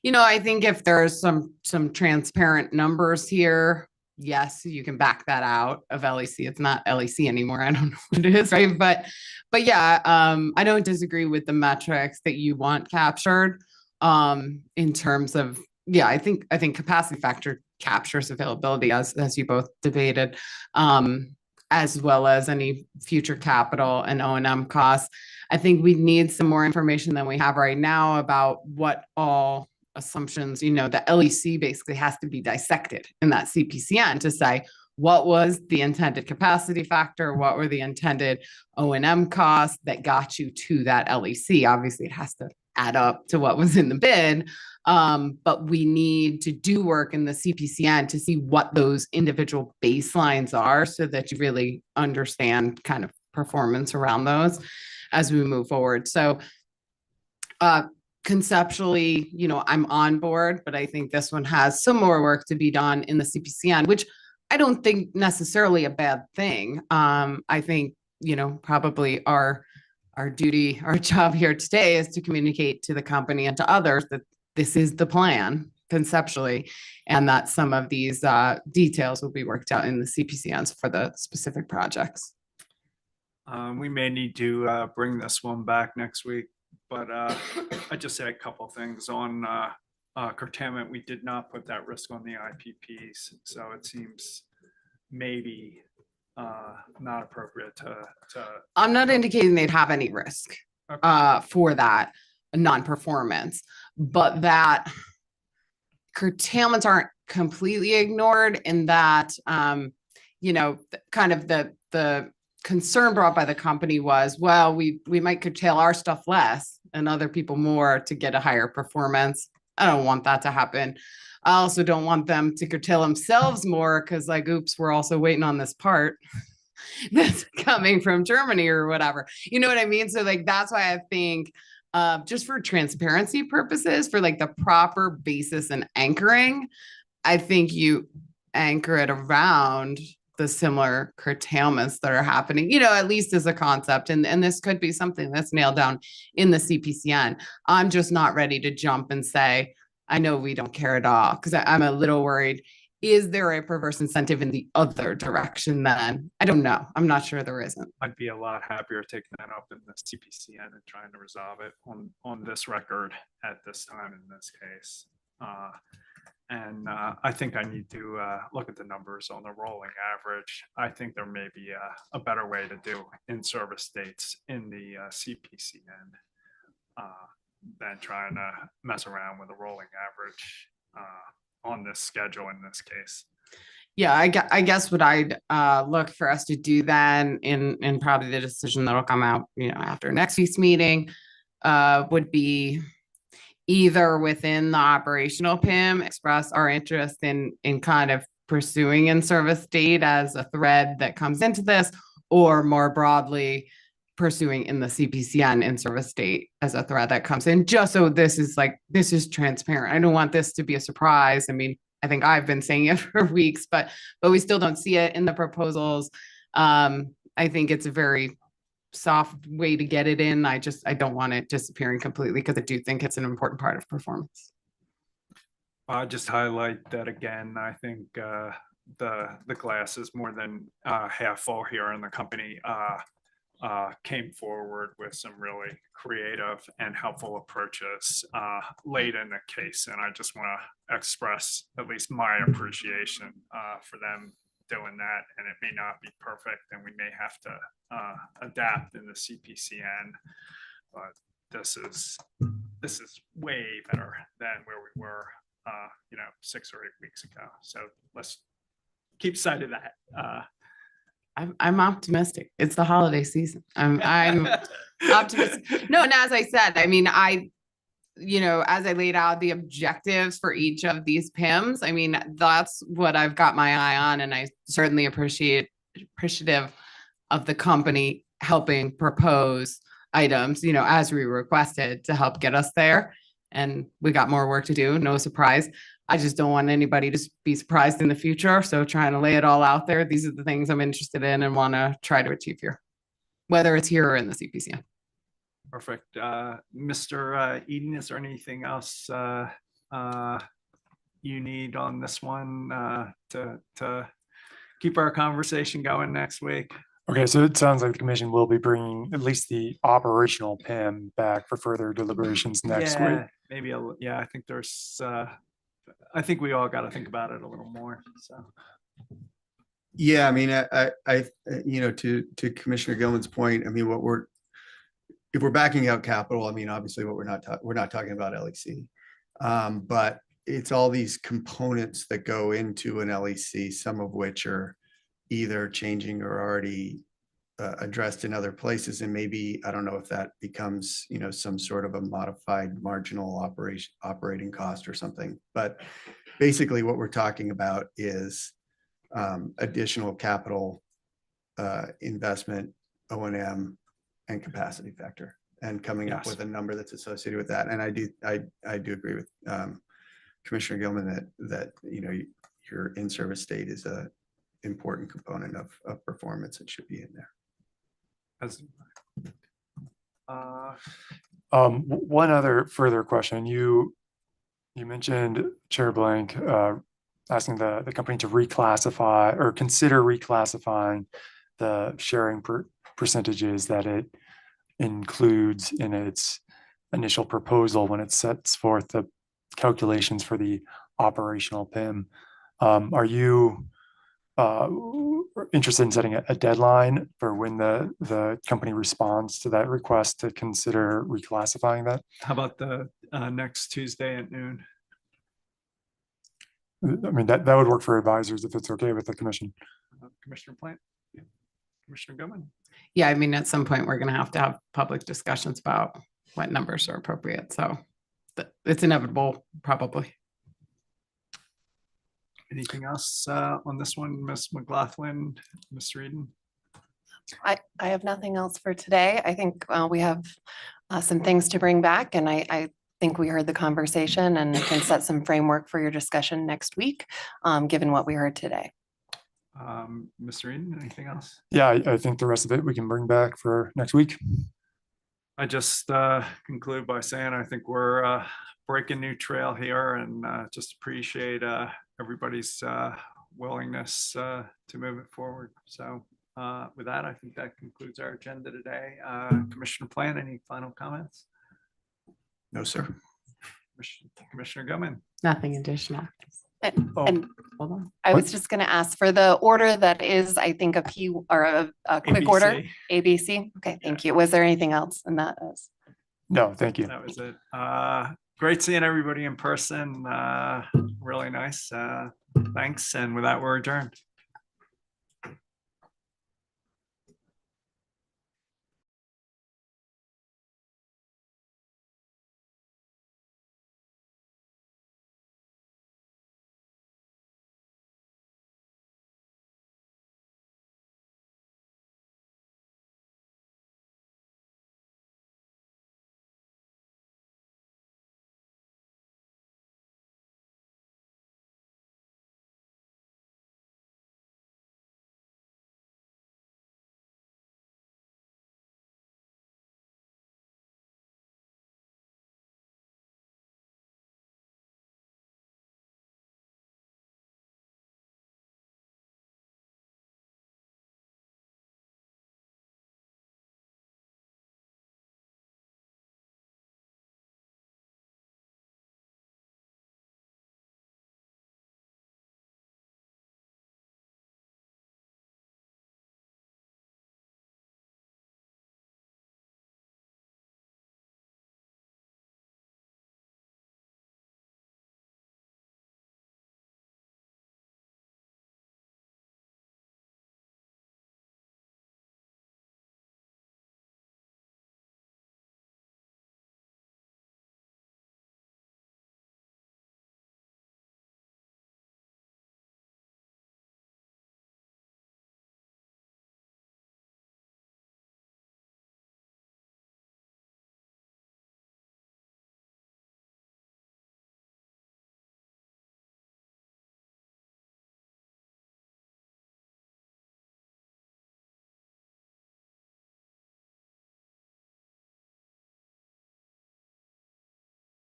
I think if there's some transparent numbers here, yes, you can back that out of LEC. It's not LEC anymore. I don't know what it is, right? But yeah, I don't disagree with the metrics that you want captured in terms of, yeah, I think capacity factor captures availability, as you both debated, as well as any future capital and O&M costs. I think we need some more information than we have right now about what all assumptions, the LEC basically has to be dissected in that CPCN to say what was the intended capacity factor, what were the intended O&M costs that got you to that LEC. Obviously, it has to add up to what was in the bid, but we need to do work in the CPCN to see what those individual baselines are, so that you really understand kind of performance around those as we move forward. So conceptually, I'm on board, but I think this one has some more work to be done in the CPCN, which I don't think necessarily a bad thing. I think, probably our duty, our job here today is to communicate to the company and to others that this is the plan conceptually, and that some of these details will be worked out in the CPCNs for the specific projects. We may need to bring this one back next week, but I just say a couple things on curtailment. We did not put that risk on the IPPs, so it seems maybe not appropriate to. I'm not indicating they'd have any risk for that non-performance, but that curtailments aren't completely ignored, in that, kind of the concern brought by the company was, well, we might curtail our stuff less and other people more to get a higher performance. I don't want that to happen. I also don't want them to curtail themselves more, because oops, we're also waiting on this part that's coming from Germany or whatever. You know what I mean? So that's why I think just for transparency purposes, for the proper basis and anchoring, I think you anchor it around the similar curtailments that are happening, at least as a concept. And this could be something that's nailed down in the CPCN. I'm just not ready to jump and say, I know we don't care at all, because I'm a little worried. Is there a perverse incentive in the other direction then? I don't know. I'm not sure there isn't. I'd be a lot happier taking that up in the CPCN and trying to resolve it on this record at this time in this case. And I think I need to look at the numbers on the rolling average. I think there may be a better way to do in-service dates in the CPCN than trying to mess around with a rolling average on this schedule in this case. Yeah, I guess what I'd look for us to do then, in probably the decision that'll come out, after next week's meeting, would be either within the operational PIM express our interest in kind of pursuing in-service date as a thread that comes into this, or more broadly, pursuing in the CPCN in service date as a thread that comes in, just so this is transparent. I don't want this to be a surprise. I mean, I think I've been saying it for weeks, but we still don't see it in the proposals. I think it's a very soft way to get it in. I don't want it disappearing completely because I do think it's an important part of performance. I'll just highlight that again. I think the glass is more than half full here, and the company came forward with some really creative and helpful approaches late in the case. And I just want to express at least my appreciation for them doing that. And it may not be perfect, and we may have to adapt in the CPCN, but this is way better than where we were 6 or 8 weeks ago. So let's keep sight of that. I'm optimistic. It's the holiday season. I'm optimistic. No, and as I said, I mean, as I laid out the objectives for each of these PIMs, I mean, that's what I've got my eye on, and I certainly appreciative of the company helping propose items, as we requested to help get us there. And we got more work to do, no surprise. I just don't want anybody to be surprised in the future. So trying to lay it all out there. These are the things I'm interested in and want to try to achieve here, whether it's here or in the CPCN. Perfect. Mr. Eden, is there anything else you need on this one to keep our conversation going next week? Okay, so it sounds like the commission will be bringing at least the operational PIM back for further deliberations next week. Maybe, I think there's, I think we all got to think about it a little more, so. Yeah, I mean, I to Commissioner Gilman's point, I mean, if we're backing out capital, I mean, obviously we're not talking about LEC, but it's all these components that go into an LEC, some of which are either changing or already addressed in other places. And maybe, I don't know if that becomes, some sort of a modified marginal operating cost or something. But basically what we're talking about is additional capital investment, O&M, and capacity factor, and coming up with a number that's associated with that. And I do agree with Commissioner Gilman that your in-service state is a important component of performance. It should be in there. One other further question. You mentioned, Chair Blank, asking the company to reclassify or consider reclassifying the sharing percentages that it includes in its initial proposal when it sets forth the calculations for the operational PIM. Are you interested in setting a deadline for when the company responds to that request to consider reclassifying that? How about the next Tuesday at noon? I mean, that would work for advisors if it's okay with the commission. Commissioner Plant? Commissioner Gilman? Yeah, I mean, at some point we're going to have public discussions about what numbers are appropriate. So it's inevitable, probably. Anything else on this one, Ms. McLaughlin, Mr. Eden? I have nothing else for today. I think we have some things to bring back, and I think we heard the conversation and can set some framework for your discussion next week, given what we heard today. Mr. Eden, anything else? Yeah, I think the rest of it we can bring back for next week. I just conclude by saying I think we're breaking new trail here, and just appreciate everybody's willingness to move it forward. So with that, I think that concludes our agenda today. Commissioner Plant, any final comments? No, sir. Commissioner Gilman? Nothing additional. And Hold on. I was just going to ask for the order that is, I think, a quick ABC. order, ABC. Okay, thank you. Was there anything else in that? No, thank you. That was it. Great seeing everybody in person. Really nice. Thanks. And with that, we're adjourned.